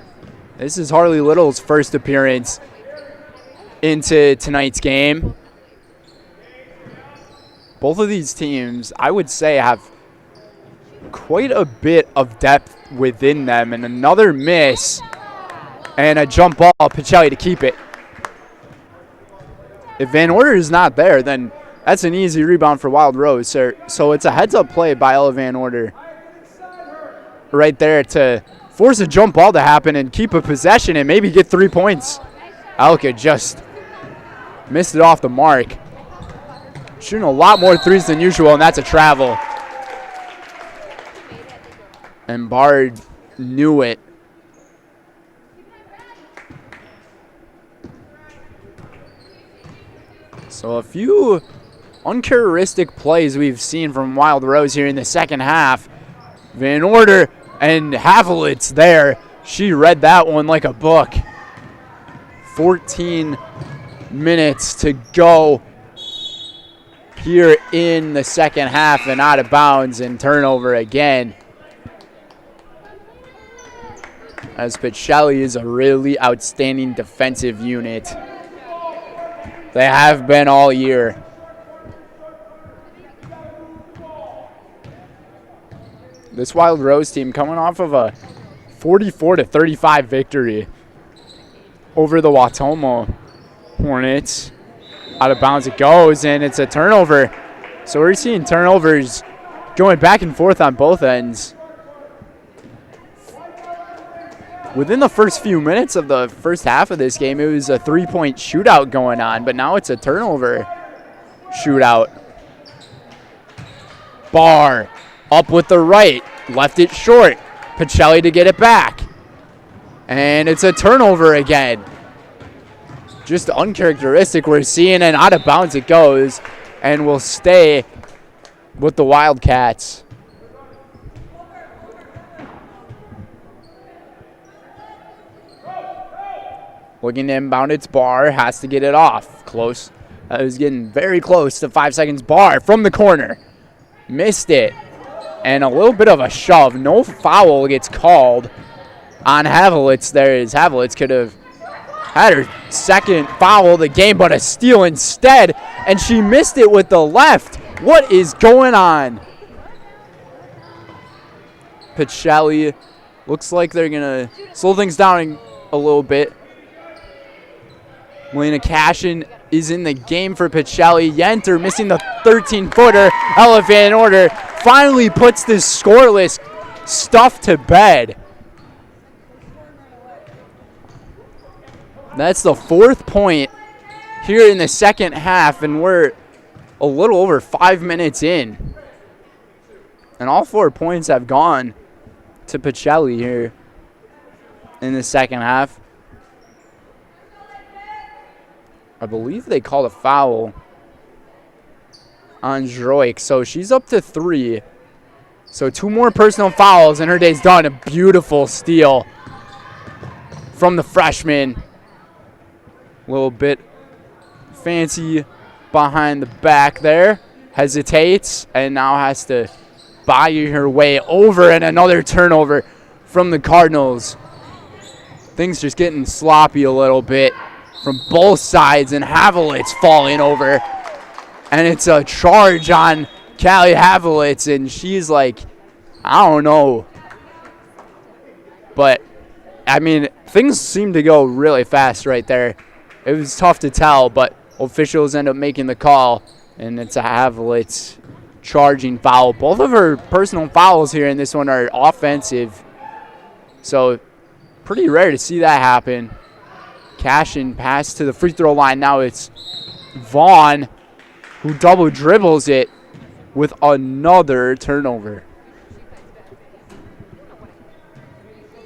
This is Harley-Little's first appearance into tonight's game. Both of these teams, I would say, have quite a bit of depth within them. And another miss and a jump ball, Pacelli to keep it. If Van Order is not there, then that's an easy rebound for Wild Rose. So it's a heads-up play by Ella Van Order right there to force a jump ball to happen and keep a possession and maybe get 3 points. Alka just missed it off the mark. Shooting a lot more threes than usual, and that's a travel. And Bard knew it. So a few uncharacteristic plays we've seen from Wild Rose here in the second half. Van Order and Havlitz there. She read that one like a book. 14 minutes to go here in the second half, and out of bounds and turnover again. As Pacelli is a really outstanding defensive unit. They have been all year. This Wild Rose team coming off of a 44-35 victory over the Watomo Hornets. Out of bounds it goes, and it's a turnover. So we're seeing turnovers going back and forth on both ends. within the first few minutes of the first half of this game, it was a 3-point shootout going on, but now it's a turnover shootout. Barr up with the right, left it short. Pacelli to get it back. And it's a turnover again. Just uncharacteristic. We're seeing, and out of bounds it goes, and will stay with the Wildcats. Looking to inbound, it's Barr, has to get it off. Close. That was getting very close to 5 seconds. Barr from the corner. Missed it. And a little bit of a shove. No foul gets called on Havlitz there, as Havlitz could have had her second foul of the game, but a steal instead, and she missed it with the left. What is going on? Pacelli, looks like they're going to slow things down a little bit. Melina Cashin is in the game for Pacelli. Yenter missing the 13-footer. Elephant in order. Finally puts this scoreless stuff to bed. That's the 4th point here in the second half, and we're a little over 5 minutes in. And all 4 points have gone to Pacelli here in the second half. I believe they called a foul on Droik, so she's up to 3. So 2 more personal fouls, and her day's done. A beautiful steal from the freshman. A little bit fancy behind the back there. Hesitates, and now has to buy her way over, and another turnover from the Cardinals. Things just getting sloppy a little bit from both sides, and Havlitz falling over. And it's a charge on Callie Havlitz, and she's like, I don't know. But, I mean, things seem to go really fast right there. It was tough to tell, but officials end up making the call, and it's a Havlitz charging foul. Both of her personal fouls here in this one are offensive, so pretty rare to see that happen. Cashin pass to the free throw line. Now it's Vaughn who double dribbles it with another turnover.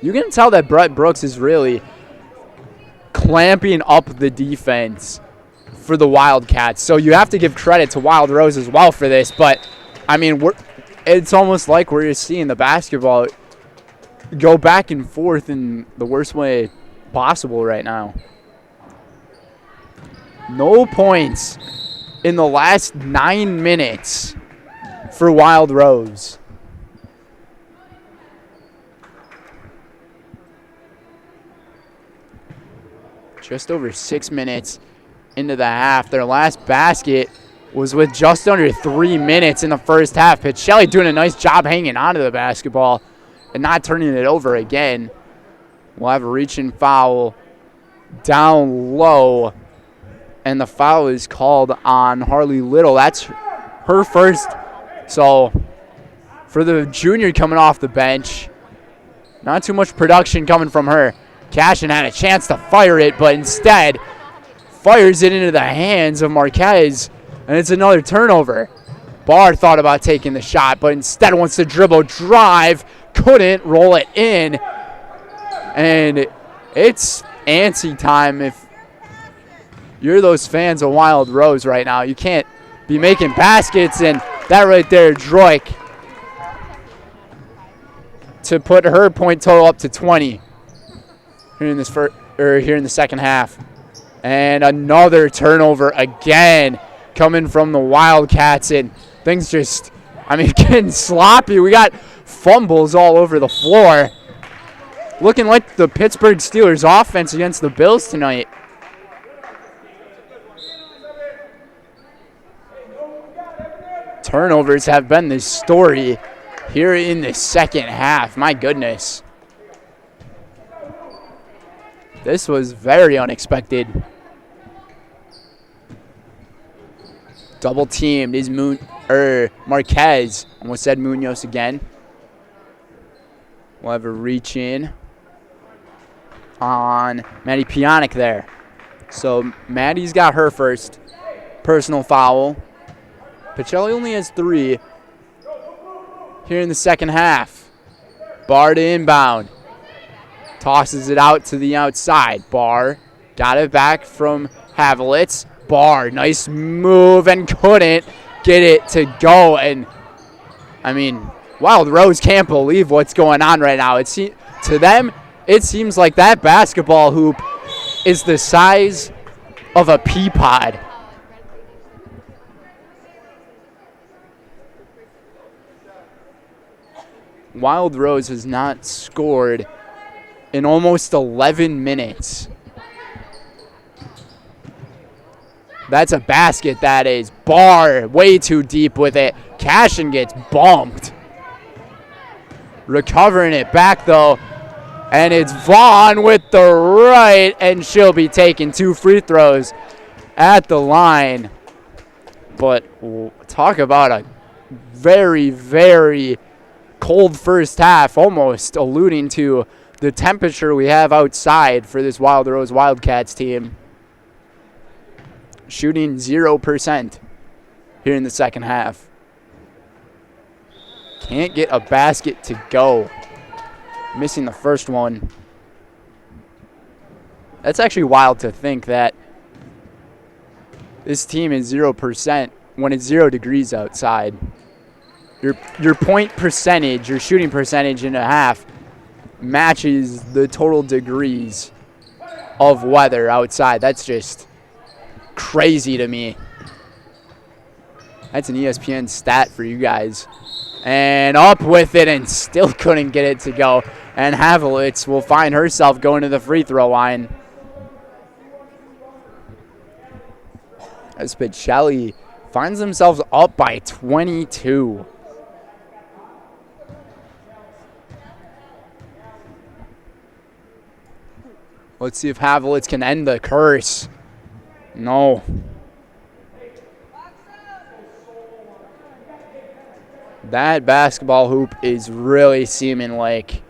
You can tell that Brett Brooks is really clamping up the defense for the Wildcats. So you have to give credit to Wild Rose as well for this. But, I mean, it's almost like we're just seeing the basketball go back and forth in the worst way possible right now. No points in the last 9 minutes for Wild Rose. Just over 6 minutes into the half. Their last basket was with just under 3 minutes in the first half. Pacelli doing a nice job hanging onto the basketball and not turning it over again. We'll have a reach-in foul down low, and the foul is called on Harley Little. That's her first. So for the junior coming off the bench, not too much production coming from her. Cashin had a chance to fire it, but instead fires it into the hands of Marquez, and it's another turnover. Barr thought about taking the shot, but instead wants to dribble, drive, couldn't roll it in. And it's antsy time if you're those fans of Wild Rose right now. You can't be making baskets, and that right there, Droik, to put her point total up to 20 here in the second half. And another turnover again coming from the Wildcats, and things just, I mean, getting sloppy. We got fumbles all over the floor. Looking like the Pittsburgh Steelers offense against the Bills tonight. Turnovers have been the story here in the second half. My goodness. This was very unexpected. Double teamed is Marquez. Almost said Munoz again. We'll have a reach in. on Maddie Pionic there. So Maddie's got her first personal foul. Pacelli only has 3 here in the second half. Barr to inbound. Tosses it out to the outside. Barr got it back from Havlitz. Barr, nice move, and couldn't get it to go. And, I mean, Wild Rose can't believe what's going on right now. To them, it seems like that basketball hoop is the size of a pea pod. Wild Rose has not scored in almost 11 minutes. That's a basket, that is. Barr way too deep with it. Cashin gets bumped. Recovering it back, though. And it's Vaughn with the right, and she'll be taking 2 free throws at the line. But talk about a very, very cold first half, almost alluding to the temperature we have outside for this Wild Rose Wildcats team. Shooting 0% here in the second half. Can't get a basket to go. Missing the first one. That's actually wild to think that this team is 0% when it's 0 degrees outside. Your point percentage, your shooting percentage in a half matches the total degrees of weather outside. That's just crazy to me. That's an ESPN stat for you guys. And up with it, and still couldn't get it to go. And Havlitz will find herself going to the free throw line. As Pacelli finds themselves up by 22. Let's see if Havlitz can end the curse. No. That basketball hoop is really seeming like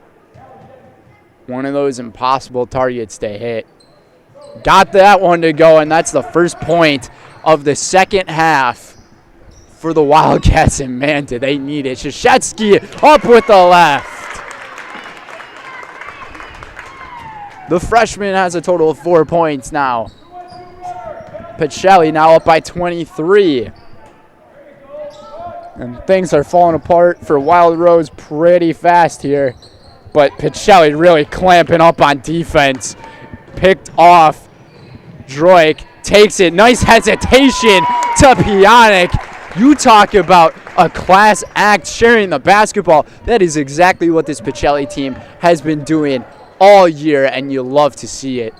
one of those impossible targets to hit. Got that one to go, and that's the first point of the second half for the Wildcats, and man, do they need it. Shashetsky up with the left. The freshman has a total of 4 points now. Pacelli now up by 23. And things are falling apart for Wild Rose pretty fast here. But Pacelli really clamping up on defense. Picked off. Droik takes it. Nice hesitation to Pionic. You talk about a class act sharing the basketball. That is exactly what this Pacelli team has been doing all year, and you love to see it.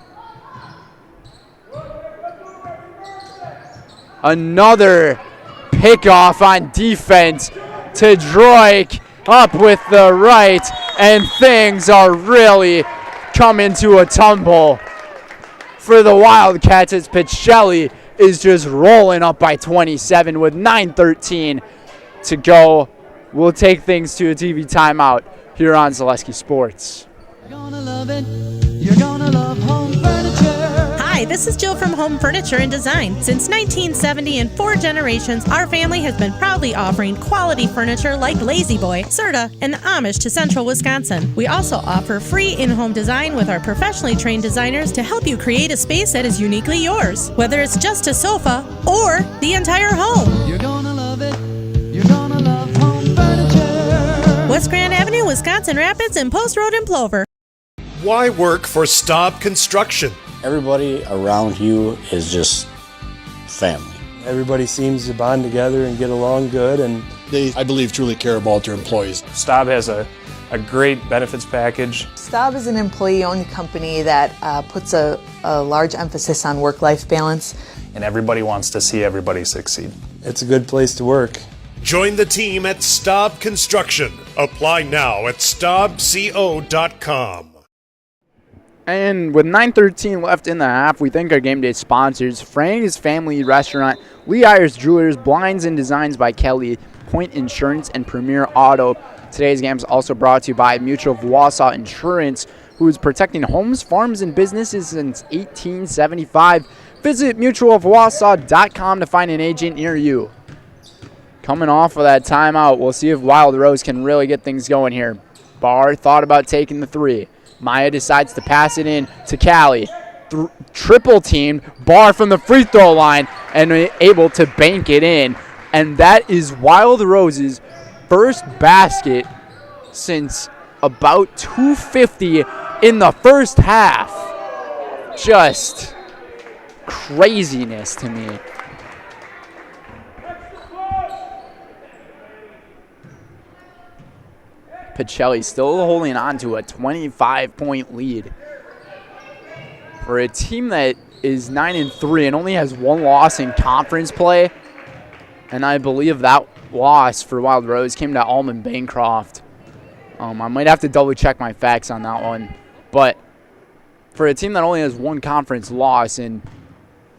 Another pickoff on defense to Droik, up with the right, and things are really coming to a tumble for the Wildcats as Pacelli is just rolling up by 27 with 9:13 to go. We'll take things to a TV timeout here on Zaleski Sports. You're gonna love it. You're gonna love home furniture. Hi, this is Jill from Home Furniture and Design. Since 1970 and 4 generations, our family has been proudly offering quality furniture like Lazy Boy, Serta, and Amish to Central Wisconsin. We also offer free in-home design with our professionally trained designers to help you create a space that is uniquely yours, whether it's just a sofa or the entire home. You're gonna love it. You're gonna love home furniture. West Grand Avenue, Wisconsin Rapids, and Post Road in Plover. Why work for Staub Construction? Everybody around you is just family. Everybody seems to bond together and get along good, and they, I believe, truly care about their employees. Staub has a great benefits package. Staub is an employee-owned company that puts a large emphasis on work-life balance. And everybody wants to see everybody succeed. It's a good place to work. Join the team at Staub Construction. Apply now at staubco.com. And with 9:13 left in the half, we thank our game day sponsors: Frank's Family Restaurant, Lee Ayers Jewelers, Blinds and Designs by Kelly, Point Insurance, and Premier Auto. Today's game is also brought to you by Mutual of Wausau Insurance. who's protecting homes, farms, and businesses since 1875. Visit mutualofwausau.com to find an agent near you. Coming off of that timeout, we'll see if Wild Rose can really get things going here. Barr thought about taking the three. Maya decides to pass it in to Callie. Triple teamed, Barr from the free throw line, and able to bank it in. And that is Wild Rose's first basket since about 2:50 in the first half. Just craziness to me. Pacelli still holding on to a 25-point lead for a team that is 9-3 and only has one loss in conference play. And I believe that loss for Wild Rose came to Almond Bancroft. I might have to double check my facts on that one. But for a team that only has one conference loss, and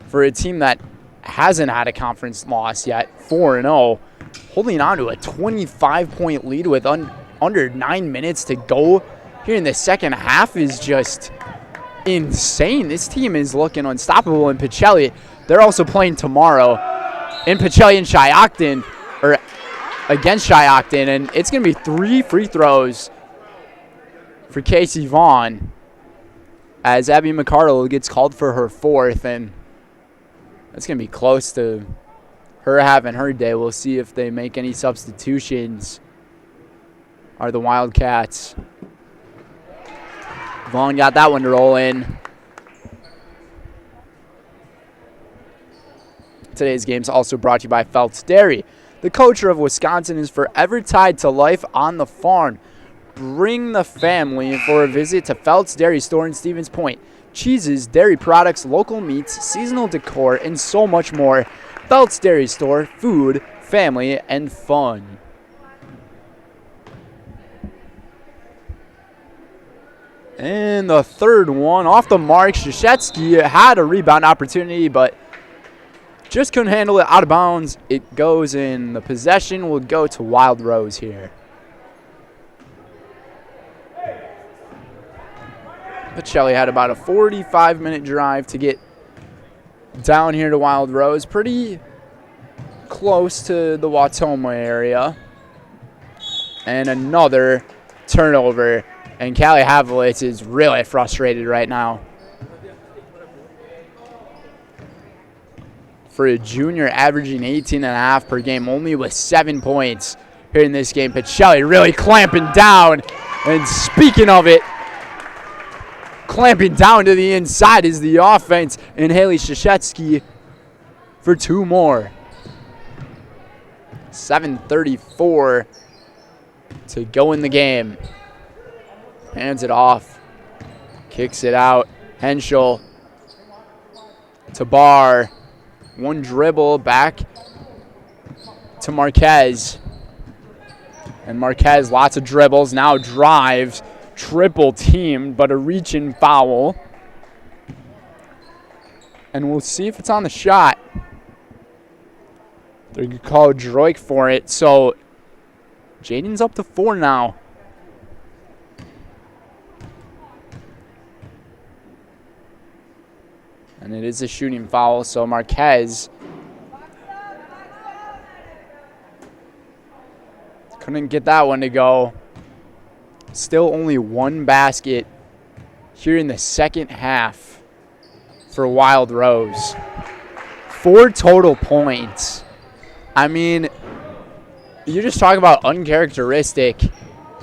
for a team that hasn't had a conference loss yet, 4-0, holding on to a 25-point lead with under 9 minutes to go here in the second half is just insane. This team is looking unstoppable. In Pacelli, they're also playing tomorrow in Pacelli and Shiocton, or against Shiocton, and it's going to be 3 free throws for Casey Vaughn as Abby McCardle gets called for her 4th, and that's going to be close to her having her day. We'll see if they make any substitutions. Are the Wildcats. Vaughn got that one to roll in. Today's game is also brought to you by Phelps Dairy. The culture of Wisconsin is forever tied to life on the farm. Bring the family for a visit to Phelps Dairy store in Stevens Point. Cheeses, dairy products, local meats, seasonal decor, and so much more. Phelps Dairy Store, food, family, and fun. And the third one, off the mark, Krzyzewski had a rebound opportunity, but just couldn't handle it out of bounds. It goes in. The possession will go to Wild Rose here. Pacelli had about a 45-minute drive to get down here to Wild Rose. Pretty close to the Watoma area. And another turnover. And Callie Havlitz is really frustrated right now. For a junior averaging 18.5 per game, only with 7 points here in this game. Pacelli really clamping down. And speaking of it, clamping down to the inside is the offense. And Haley Krzyzewski for 2 more. 7:34 to go in the game. Hands it off. Kicks it out. Henschel to Barr. One dribble back to Marquez. And Marquez, lots of dribbles. Now drives. Triple teamed, but a reach-in foul. And we'll see if it's on the shot. They're going to call Droik for it. So Jaden's up to 4 now. And it is a shooting foul, so Marquez couldn't get that one to go. Still only 1 basket here in the second half for Wild Rose. 4 total points. I mean, you just talk about uncharacteristic.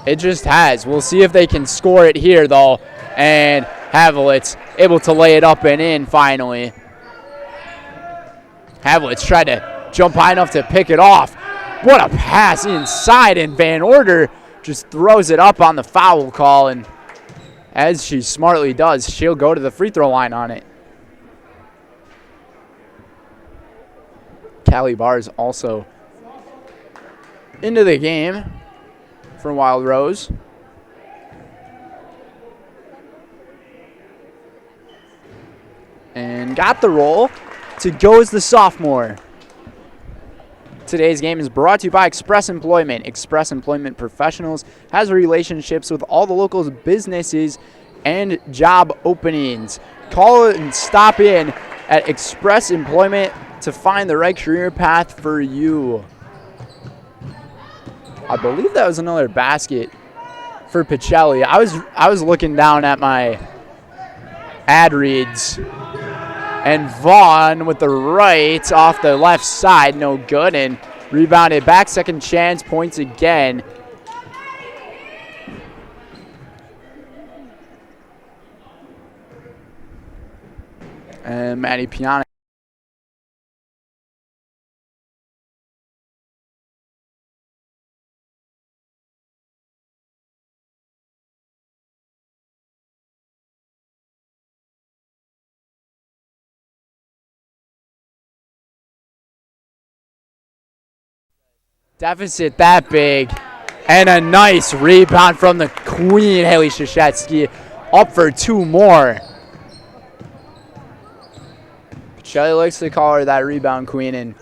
It just has. We'll see if they can score it here, though. And Havlitz able to lay it up and in finally. Havlitz tried to jump high enough to pick it off. What a pass inside, and Van Order just throws it up on the foul call, and as she smartly does, she'll go to the free throw line on it. Callie Barr's also into the game for Wild Rose. And got the roll to go as the sophomore. Today's game is brought to you by Express Employment. Express Employment Professionals has relationships with all the local businesses and job openings. Call and stop in at Express Employment to find the right career path for you. I believe that was another basket for Pacelli. I was looking down at my ad reads, and Vaughn with the right off the left side, no good, and rebounded back. Second chance, points again. And Maddie Piana. Deficit that big. And a nice rebound from the queen, Haley Krzyzewski, up for two more. Pacelli likes to call her that rebound queen, and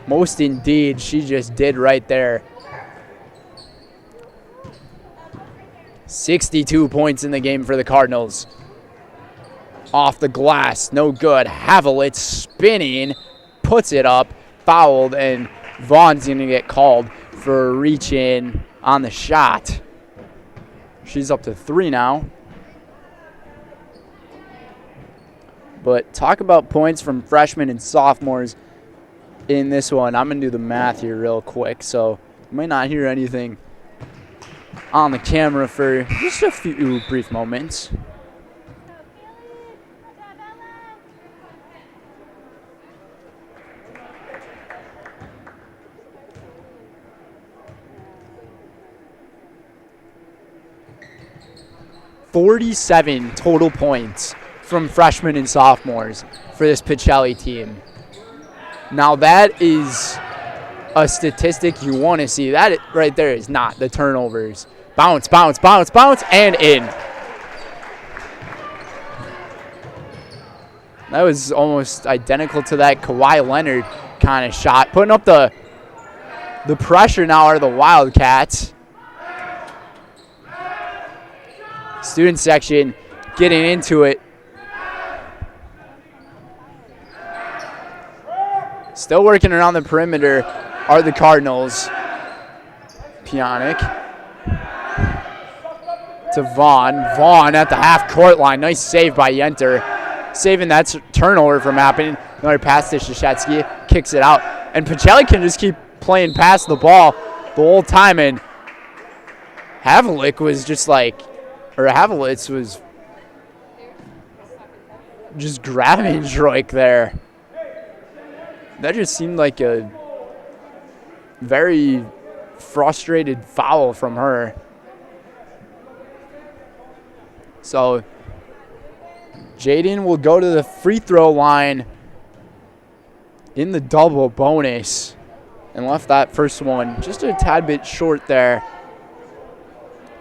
most indeed, she just did right there. 62 points in the game for the Cardinals. Off the glass, no good. Havlitz spinning, puts it up, fouled, and Vaughn's going to get called for reaching on the shot. She's up to 3 now. But talk about points from freshmen and sophomores in this one. I'm going to do the math here real quick, so you might not hear anything on the camera for just a few brief moments. .47 total points from freshmen and sophomores for this Pacelli team. Now that is a statistic you want to see. That right there is not the turnovers. Bounce, bounce, bounce, bounce, and in. That was almost identical to that Kawhi Leonard kind of shot. Putting up the pressure now are the Wildcats. Student section getting into it. Still working around the perimeter are the Cardinals. Pionic to Vaughn. Vaughn at the half-court line. Nice save by Yenter. Saving that turnover from happening. Another pass to Krzyzewski. Kicks it out. And Pacelli can just keep playing past the ball the whole time. And Havlicek was just like, or Havlitz was just grabbing Droik there. That just seemed like a very frustrated foul from her. So Jaden will go to the free throw line in the double bonus and left that first one just a tad bit short there.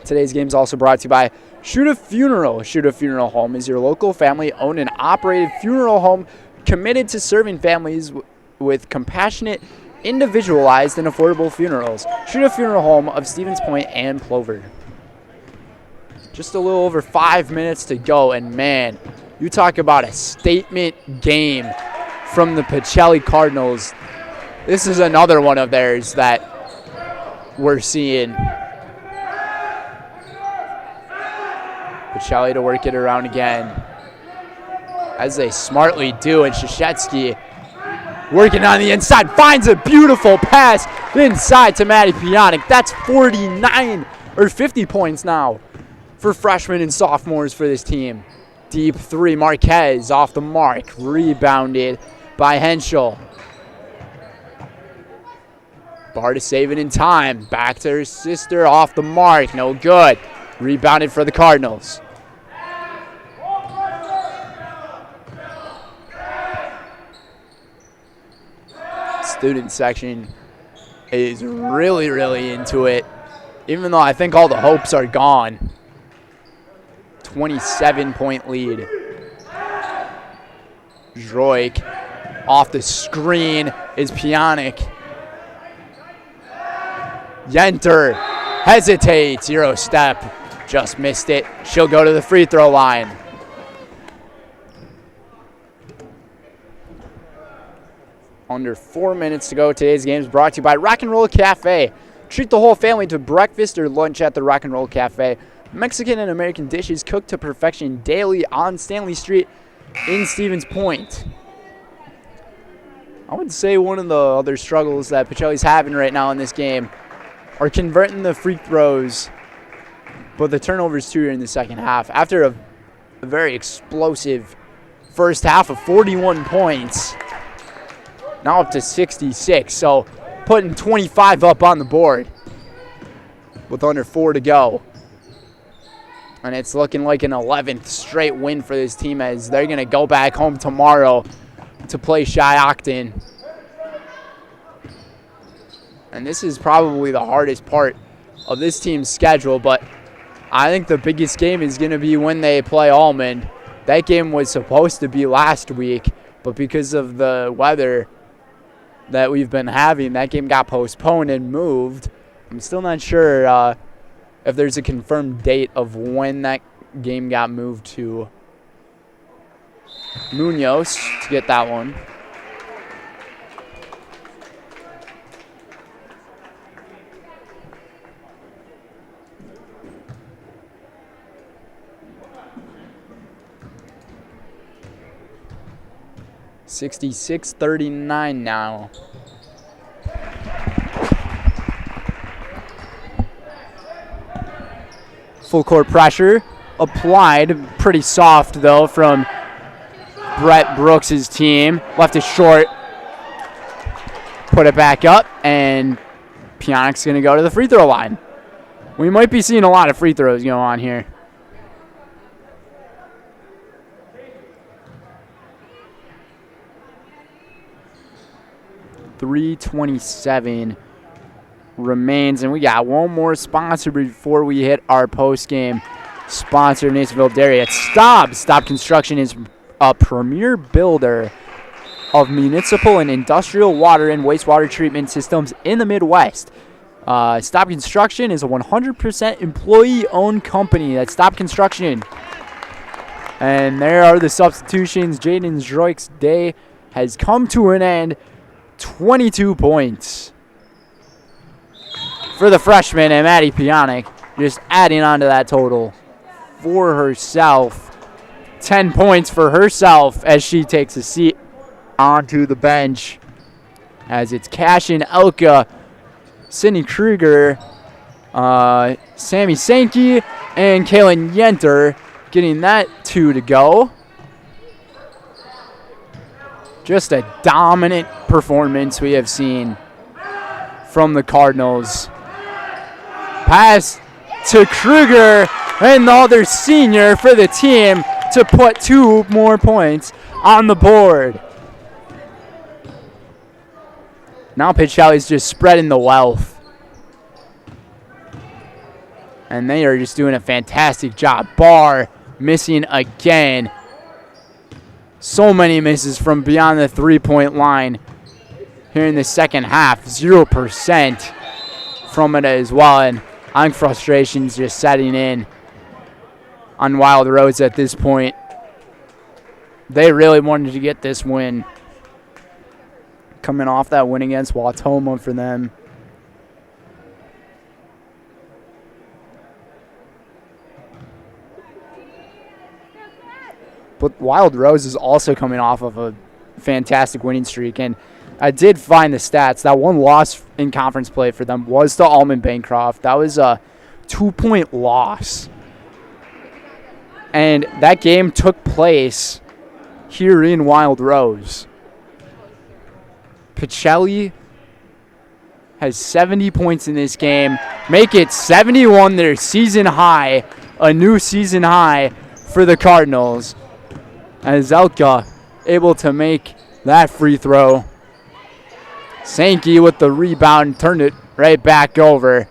Today's game is also brought to you by Shoot a Funeral. Shoot a Funeral Home is your local family-owned and operated funeral home committed to serving families with compassionate, individualized, and affordable funerals. Shoot a Funeral Home of Stevens Point and Plover. Just a little over 5 minutes to go, and man, you talk about a statement game from the Pacelli Cardinals. This is another one of theirs that we're seeing. Pacelli to work it around again, as they smartly do, and Krzyzewski working on the inside, finds a beautiful pass inside to Maddie Pionic. That's 49 or 50 points now for freshmen and sophomores for this team. Deep three, Marquez off the mark, rebounded by Henschel. Bar to save it in time, back to her sister, off the mark, no good. Rebounded for the Cardinals. Student section is really, really into it, even though I think all the hopes are gone. 27-point lead. Droik off the screen is Pionic. Yenter hesitates, Euro step Just missed it. She'll go to the free throw line. Under 4 minutes to go. Today's game is brought to you by Rock and Roll Cafe. Treat the whole family to breakfast or lunch at the Rock and Roll Cafe. Mexican and American dishes cooked to perfection daily on Stanley Street in Stevens Point. I would say one of the other struggles that Pacelli's having right now in this game are converting the free throws, but the turnovers too in the second half. After a very explosive first half of 41 points, now up to 66, so putting 25 up on the board with under 4 to go. And it's looking like an 11th straight win for this team as they're going to go back home tomorrow to play Shiocton. And this is probably the hardest part of this team's schedule, but I think the biggest game is going to be when they play Almond. That game was supposed to be last week, but because of the weather that we've been having, that game got postponed and moved. I'm still not sure if there's a confirmed date of when that game got moved to Munoz to get that one. $66-39 now. Full court pressure applied. Pretty soft, though, from Brett Brooks' team. Left it short. Put it back up, and Pionic's going to go to the free throw line. We might be seeing a lot of free throws go on here. $3:27 remains, and we got one more sponsor before we hit our post-game sponsor, Nacerville Dairy. It's Staub. Staub Construction is a premier builder of municipal and industrial water and wastewater treatment systems in the Midwest. Staub Construction is a 100% employee-owned company. That's Staub Construction. And there are the substitutions. Jaden Droik's day has come to an end. 22 points for the freshman, and Maddie Pionic just adding on to that total for herself. 10 points for herself as she takes a seat onto the bench. As it's Cashin Elka, Sydney Kruger, Sammy Sankey, and Kaylin Yenter getting that 2 to go. Just a dominant performance we have seen from the Cardinals. Pass to Kruger, and the other senior for the team to put 2 more points on the board. Now Pacelli's just spreading the wealth. And they are just doing a fantastic job. Barr missing again. So many misses from beyond the three-point line here in the second half. 0% from it as well. And I think frustration's just setting in on Wild Rose at this point. They really wanted to get this win. Coming off that win against Wautoma for them. But Wild Rose is also coming off of a fantastic winning streak. And I did find the stats. That one loss in conference play for them was to Almond Bancroft. That was a 2-point loss. And that game took place here in Wild Rose. Pacelli has 70 points in this game. Make it 71, their season high. A new season high for the Cardinals. As Elka able to make that free throw. Sankey with the rebound, turned it right back over.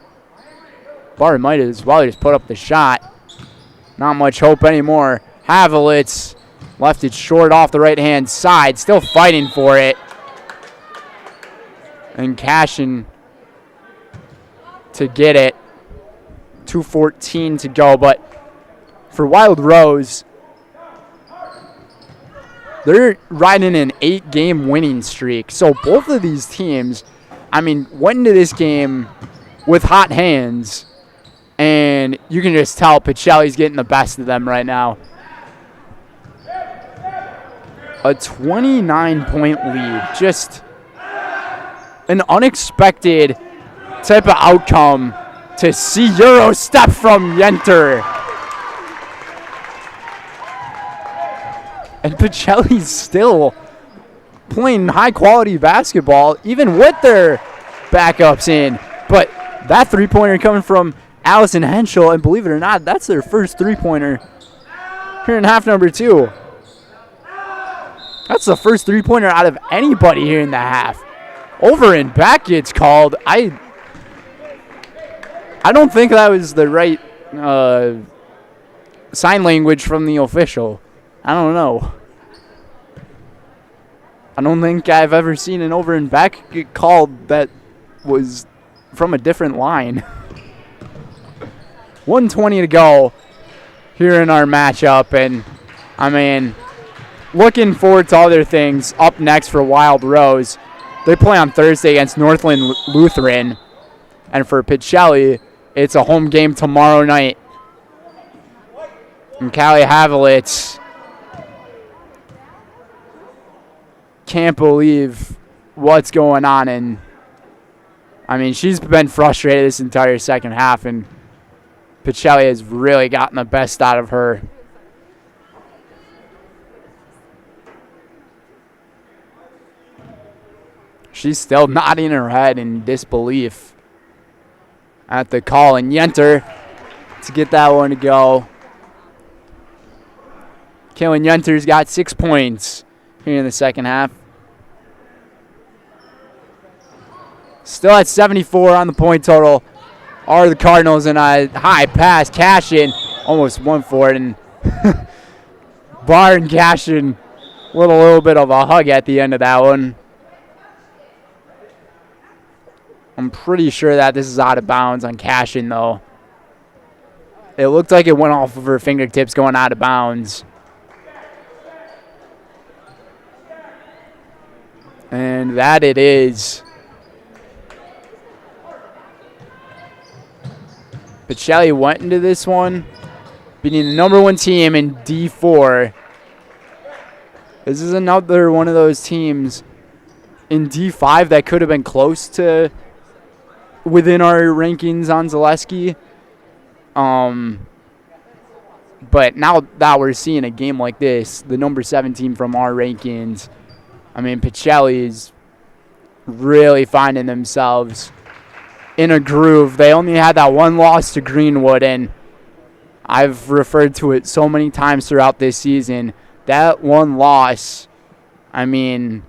Barr might as well just put up the shot. Not much hope anymore. Havelitz left it short off the right-hand side, still fighting for it. And Cashin to get it. 2:14 to go. But for Wild Rose, they're riding an 8-game winning streak. So both of these teams, I mean, went into this game with hot hands, and you can just tell Pacelli's getting the best of them right now. A 29-point lead. Just an unexpected type of outcome to see Euro step from Yenter. And Pacelli's still playing high-quality basketball, even with their backups in. But that three-pointer coming from Allison Henschel, and believe it or not, that's their first three-pointer here in half number 2. That's the first three-pointer out of anybody here in the half. Over and back gets called. I don't think that was the right sign language from the official. I don't know. I don't think I've ever seen an over and back get called that was from a different line. 1:20 to go here in our matchup, and I mean, looking forward to other things up next for Wild Rose. They play on Thursday against Northland Lutheran, and for Pacelli, it's a home game tomorrow night. And Callie Havelitz can't believe what's going on, and I mean, she's been frustrated this entire second half, and Pacelli has really gotten the best out of her. She's still nodding her head in disbelief at the call, and Yenter to get that one to go. Kaylin Yenter's got 6 points here in the second half. Still at 74 on the point total are the Cardinals, and a high pass. Cashin almost went for it, and Barr and Cashin with a little bit of a hug at the end of that one. I'm pretty sure that this is out of bounds on Cashin, though. It looked like it went off of her fingertips going out of bounds. And that it is. Pacelli went into this one beating the number 1 team in D4. This is another one of those teams in D5 that could have been close to within our rankings on Zaleski. But now that we're seeing a game like this, the number 7 team from our rankings, I mean, Pacelli is really finding themselves in a groove. They only had that one loss to Greenwood, and I've referred to it so many times throughout this season. That one loss, I mean,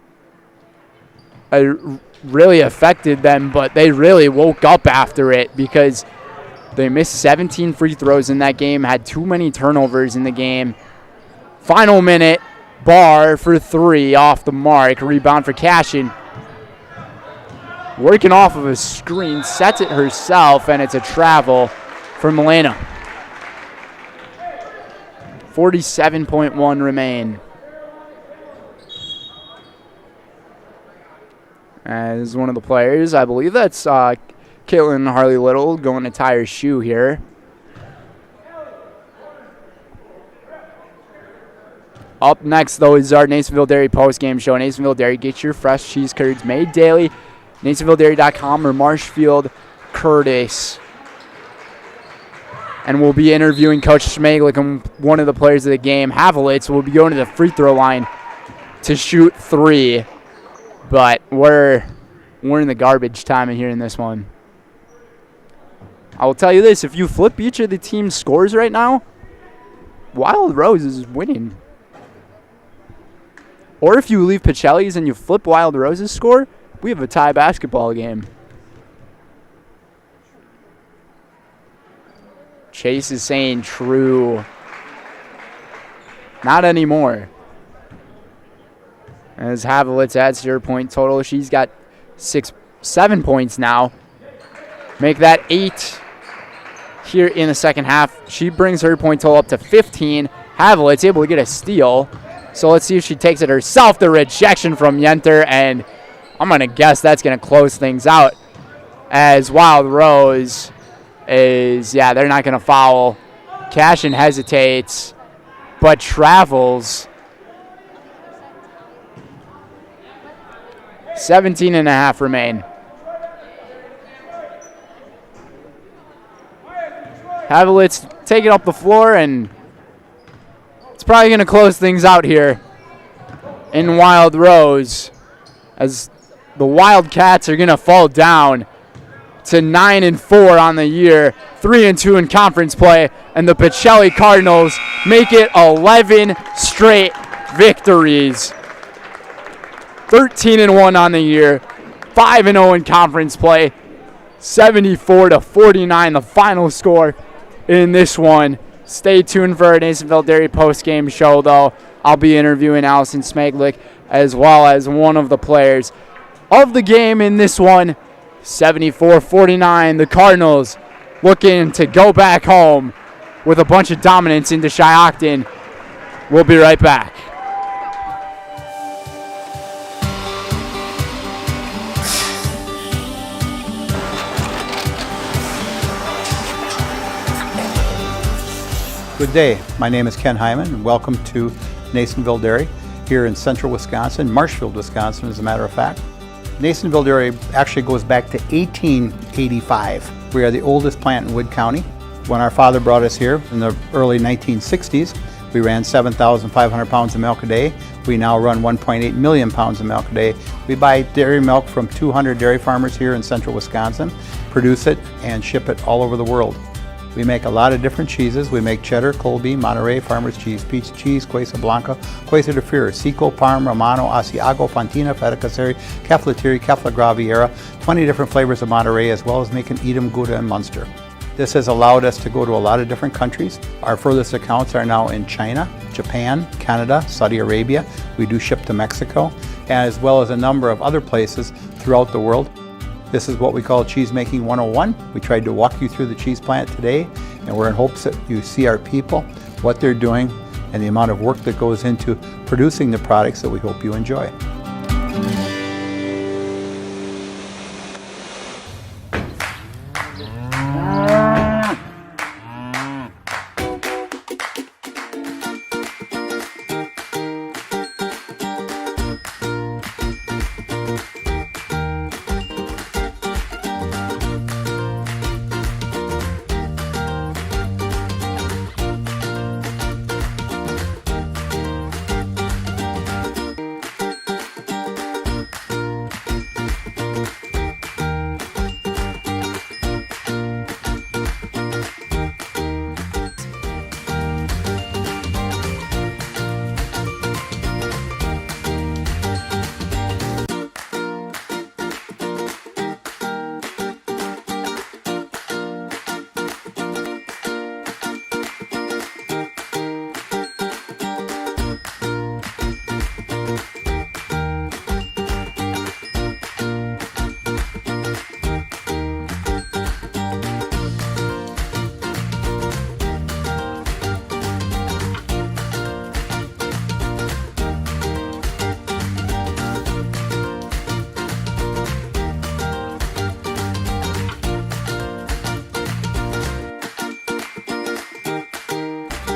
it really affected them, but they really woke up after it because they missed 17 free throws in that game, had too many turnovers in the game. Final minute, Barr for 3 off the mark. Rebound for Cashin. Working off of a screen, sets it herself, and it's a travel for Milena. 47.1 remain. As one of the players, I believe that's Caitlin Harley-Little going to tie her shoe here. Up next, though, is our Nasonville Dairy postgame show. Nasonville Dairy, get your fresh cheese curds made daily. NasonvilleDairy.com or Marshfield Curtis. And we'll be interviewing Coach Schmeglich and one of the players of the game. Havelitz will be going to the free throw line to shoot 3. But we're in the garbage time here in this one. I will tell you this, if you flip each of the team's scores right now, Wild Rose is winning. Or if you leave Pacelli's and you flip Wild Rose's score, we have a tie basketball game. Chase is saying true. Not anymore. As Havelitz adds to her point total, she's got 7 points now. Make that 8 here in the second half. She brings her point total up to 15. Havelitz able to get a steal. So let's see if she takes it herself. The rejection from Yenter, and I'm going to guess that's going to close things out as Wild Rose is, yeah, they're not going to foul. Cashin hesitates, but travels. 17 and a half remain. Havelitz taking up the floor, and it's probably going to close things out here in Wild Rose as the Wildcats are going to fall down to 9-4 on the year, 3-2 in conference play, and the Pacelli Cardinals make it 11 straight victories. 13-1 on the year, 5-0 in conference play, 74-49 the final score in this one. Stay tuned for our Nasonville Dairy post-game show, though. I'll be interviewing Allison Smaglick as well as one of the players of the game in this one. 74-49, the Cardinals looking to go back home with a bunch of dominance into Shiocton. We'll be right back. Good day. My name is Ken Hyman, and welcome to Nasonville Dairy here in central Wisconsin, Marshfield, Wisconsin, as a matter of fact. Nasonville Dairy actually goes back to 1885. We are the oldest plant in Wood County. When our father brought us here in the early 1960s, we ran 7,500 pounds of milk a day. We now run 1.8 million pounds of milk a day. We buy dairy milk from 200 dairy farmers here in central Wisconsin, produce it, and ship it all over the world. We make a lot of different cheeses. We make cheddar, Colby, Monterey, Farmer's Cheese, Peach Cheese, Quesa Blanca, Quesa de Freer, Seco, Parm, Romano, Asiago, Fontina, Feta Caseri, Caflatiri, Cafla Graviera, 20 different flavors of Monterey, as well as making Edam, Gouda, and Munster. This has allowed us to go to a lot of different countries. Our furthest accounts are now in China, Japan, Canada, Saudi Arabia. We do ship to Mexico, as well as a number of other places throughout the world. This is what we call Cheese Making 101. We tried to walk you through the cheese plant today, and we're in hopes that you see our people, what they're doing, and the amount of work that goes into producing the products that we hope you enjoy.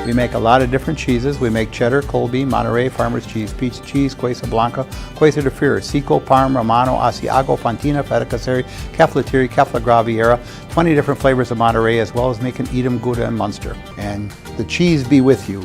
We make a lot of different cheeses. We make cheddar, Colby, Monterey, Farmer's Cheese, Peach Cheese, Quesa Blanca, Quesa de Freer, Seco, Parm, Romano, Asiago, Fontina, Feta Caseri, Caflatiri, Cafla Graviera, 20 different flavors of Monterey, as well as making Edam, Gouda, and Munster. And the cheese be with you.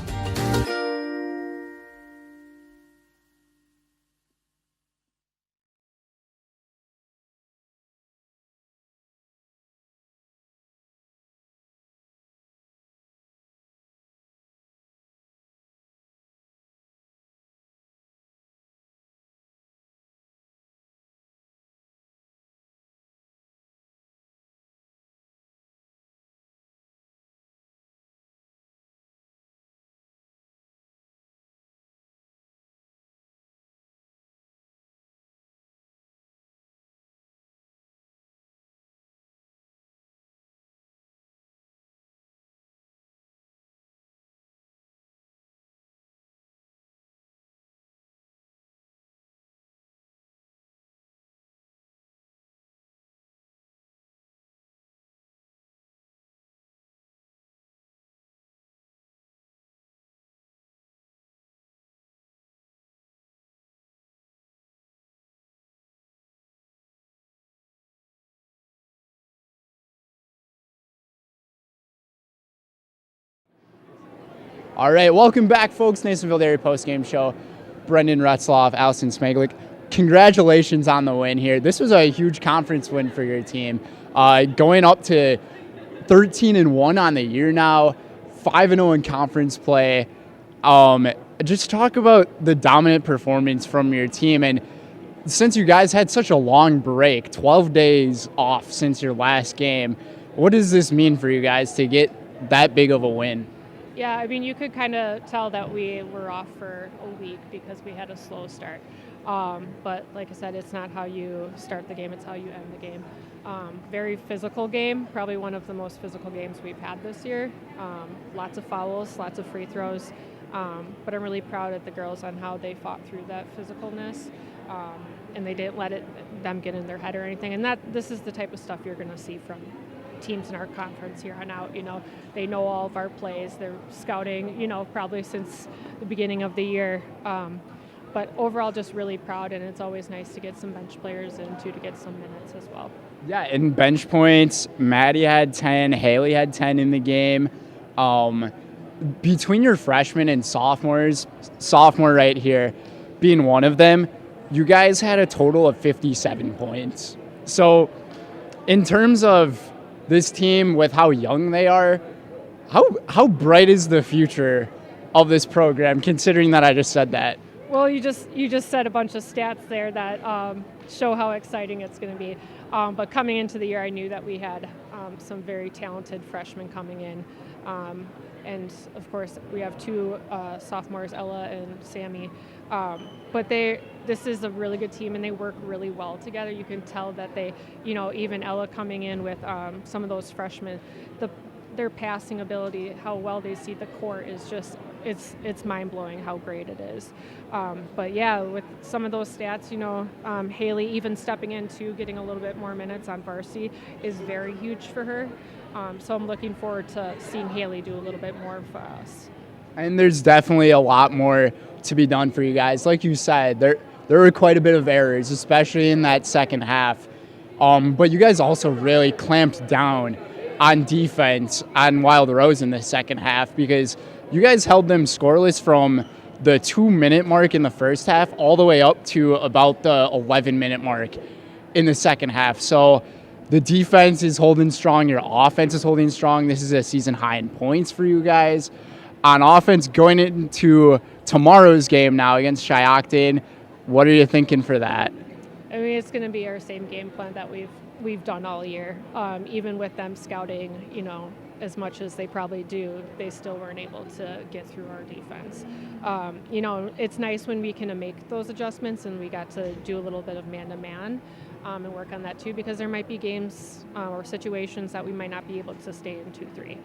All right, welcome back, folks. Nasonville Dairy postgame show. Brendan Retzloff, Allison Smeglik. Congratulations on the win here. This was a huge conference win for your team. Going up to 13-1 on the year now, 5-0 in conference play. Just talk about the dominant performance from your team. And since you guys had such a long break, 12 days off since your last game, what does this mean for you guys to get that big of a win? Yeah, I mean, you could kind of tell that we were off for a week because we had a slow start. But like I said, it's not how you start the game, it's how you end the game. Very physical game, probably one of the most physical games we've had this year. Lots of fouls, lots of free throws. But I'm really proud of the girls on how they fought through that physicalness. And they didn't let them get in their head or anything. And this is the type of stuff you're going to see from teams in our conference here on out. They know all of our plays. They're scouting, probably since the beginning of the year. But overall, just really proud, and it's always nice to get some bench players in to get some minutes as well. Yeah, in bench points, Maddie had 10, Haley had 10 in the game. Between your freshmen and sophomores, sophomore right here being one of them, you guys had a total of 57 points. So in terms of this team with how young they are, how bright is the future of this program, considering that I just said that? Well, you just said a bunch of stats there that show how exciting it's going to be. But coming into the year, I knew that we had some very talented freshmen coming in. And, of course, we have two sophomores, Ella and Sammy. But this is a really good team, and they work really well together. You can tell that they, even Ella coming in with some of those freshmen, their passing ability, how well they see the court is just, it's mind-blowing how great it is. But yeah, with some of those stats, Haley even stepping in too, getting a little bit more minutes on varsity is very huge for her. So I'm looking forward to seeing Haley do a little bit more for us. And there's definitely a lot more to be done for you guys. Like you said, there were quite a bit of errors, especially in that second half. But you guys also really clamped down on defense on Wild Rose in the second half, because you guys held them scoreless from the 2-minute mark in the first half all the way up to about the 11-minute mark in the second half. So the defense is holding strong. Your offense is holding strong. This is a season high in points for you guys. On offense, going into tomorrow's game now against Shiocton, what are you thinking for that? I mean, it's going to be our same game plan that we've done all year. Even with them scouting, as much as they probably do, they still weren't able to get through our defense. It's nice when we can make those adjustments, and we got to do a little bit of man-to-man and work on that too, because there might be games or situations that we might not be able to stay in 2-3.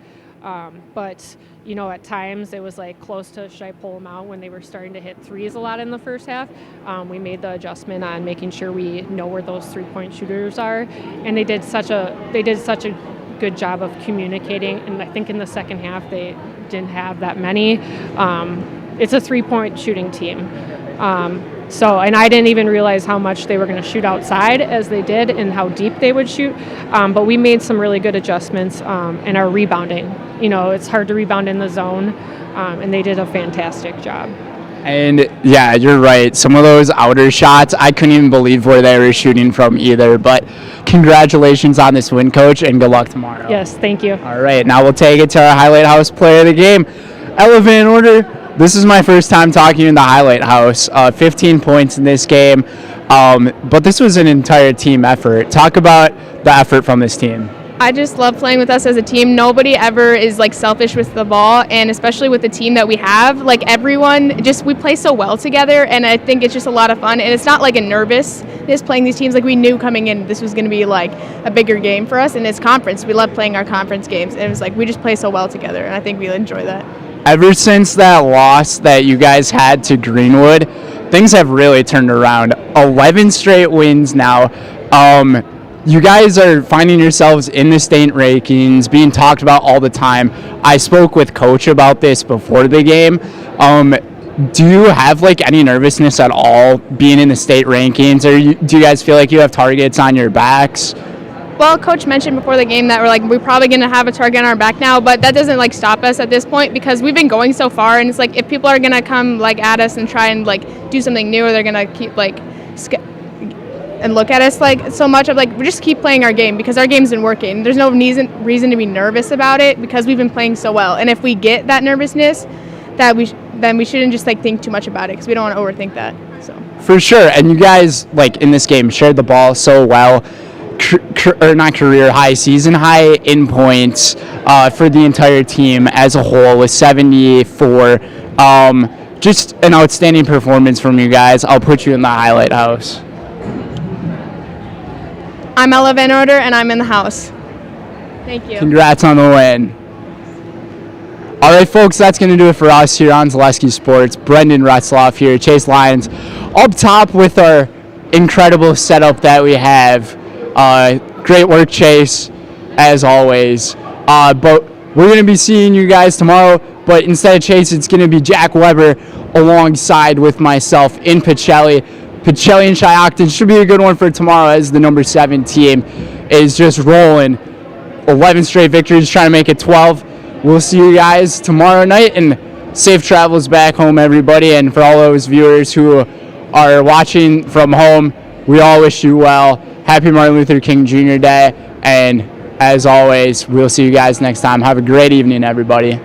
But, at times it was like close to should I pull them out when they were starting to hit threes a lot in the first half. We made the adjustment on making sure we know where those three-point shooters are, and they did such a good job of communicating, and I think in the second half they didn't have that many. It's a three-point shooting team. And I didn't even realize how much they were going to shoot outside as they did and how deep they would shoot. But we made some really good adjustments in our rebounding. It's hard to rebound in the zone, and they did a fantastic job. And yeah, you're right. Some of those outer shots, I couldn't even believe where they were shooting from either. But congratulations on this win, Coach, and good luck tomorrow. Yes, thank you. All right, now we'll take it to our Highlight House player of the game. Ella Van Order. This is my first time talking in the Highlight House. 15 points in this game, but this was an entire team effort. Talk about the effort from this team. I just love playing with us as a team. Nobody ever is selfish with the ball, and especially with the team that we have, everyone we play so well together, and I think it's just a lot of fun. And it's not a nervousness playing these teams. We knew coming in this was going to be a bigger game for us, and it's conference. We love playing our conference games, and it was we just play so well together, and I think we enjoy that. Ever since that loss that you guys had to Greenwood, things have really turned around. 11 straight wins now. You guys are finding yourselves in the state rankings, being talked about all the time. I spoke with Coach about this before the game. Do you have any nervousness at all being in the state rankings, or do you guys feel like you have targets on your backs? Well, Coach mentioned before the game that we're probably going to have a target on our back now, but that doesn't stop us at this point because we've been going so far, and it's if people are going to come at us and try and do something new, or they're going to keep and look at us so much, we just keep playing our game because our game's been working. There's no reason to be nervous about it because we've been playing so well. And if we get that nervousness, then we shouldn't just think too much about it because we don't want to overthink that. So For sure, and you guys in this game shared the ball so well. Or not career high, season high in points for the entire team as a whole with 74. Just an outstanding performance from you guys. I'll put you in the highlight house. I'm Ella Van Order, and I'm in the house. Thank you. Congrats on the win. All right, folks, that's going to do it for us here on Zaleski Sports. Brendan Retzloff here, Chase Lions, up top with our incredible setup that we have. Great work, Chase, as always. But we're going to be seeing you guys tomorrow, but instead of Chase, it's going to be Jack Weber alongside with myself in Pacelli. Pacelli and Shiocton should be a good one for tomorrow as the number 7 team is just rolling. 11 straight victories, trying to make it 12. We'll see you guys tomorrow night, and safe travels back home, everybody. And for all those viewers who are watching from home, we all wish you well. Happy Martin Luther King Jr. Day. And as always, we'll see you guys next time. Have a great evening, everybody.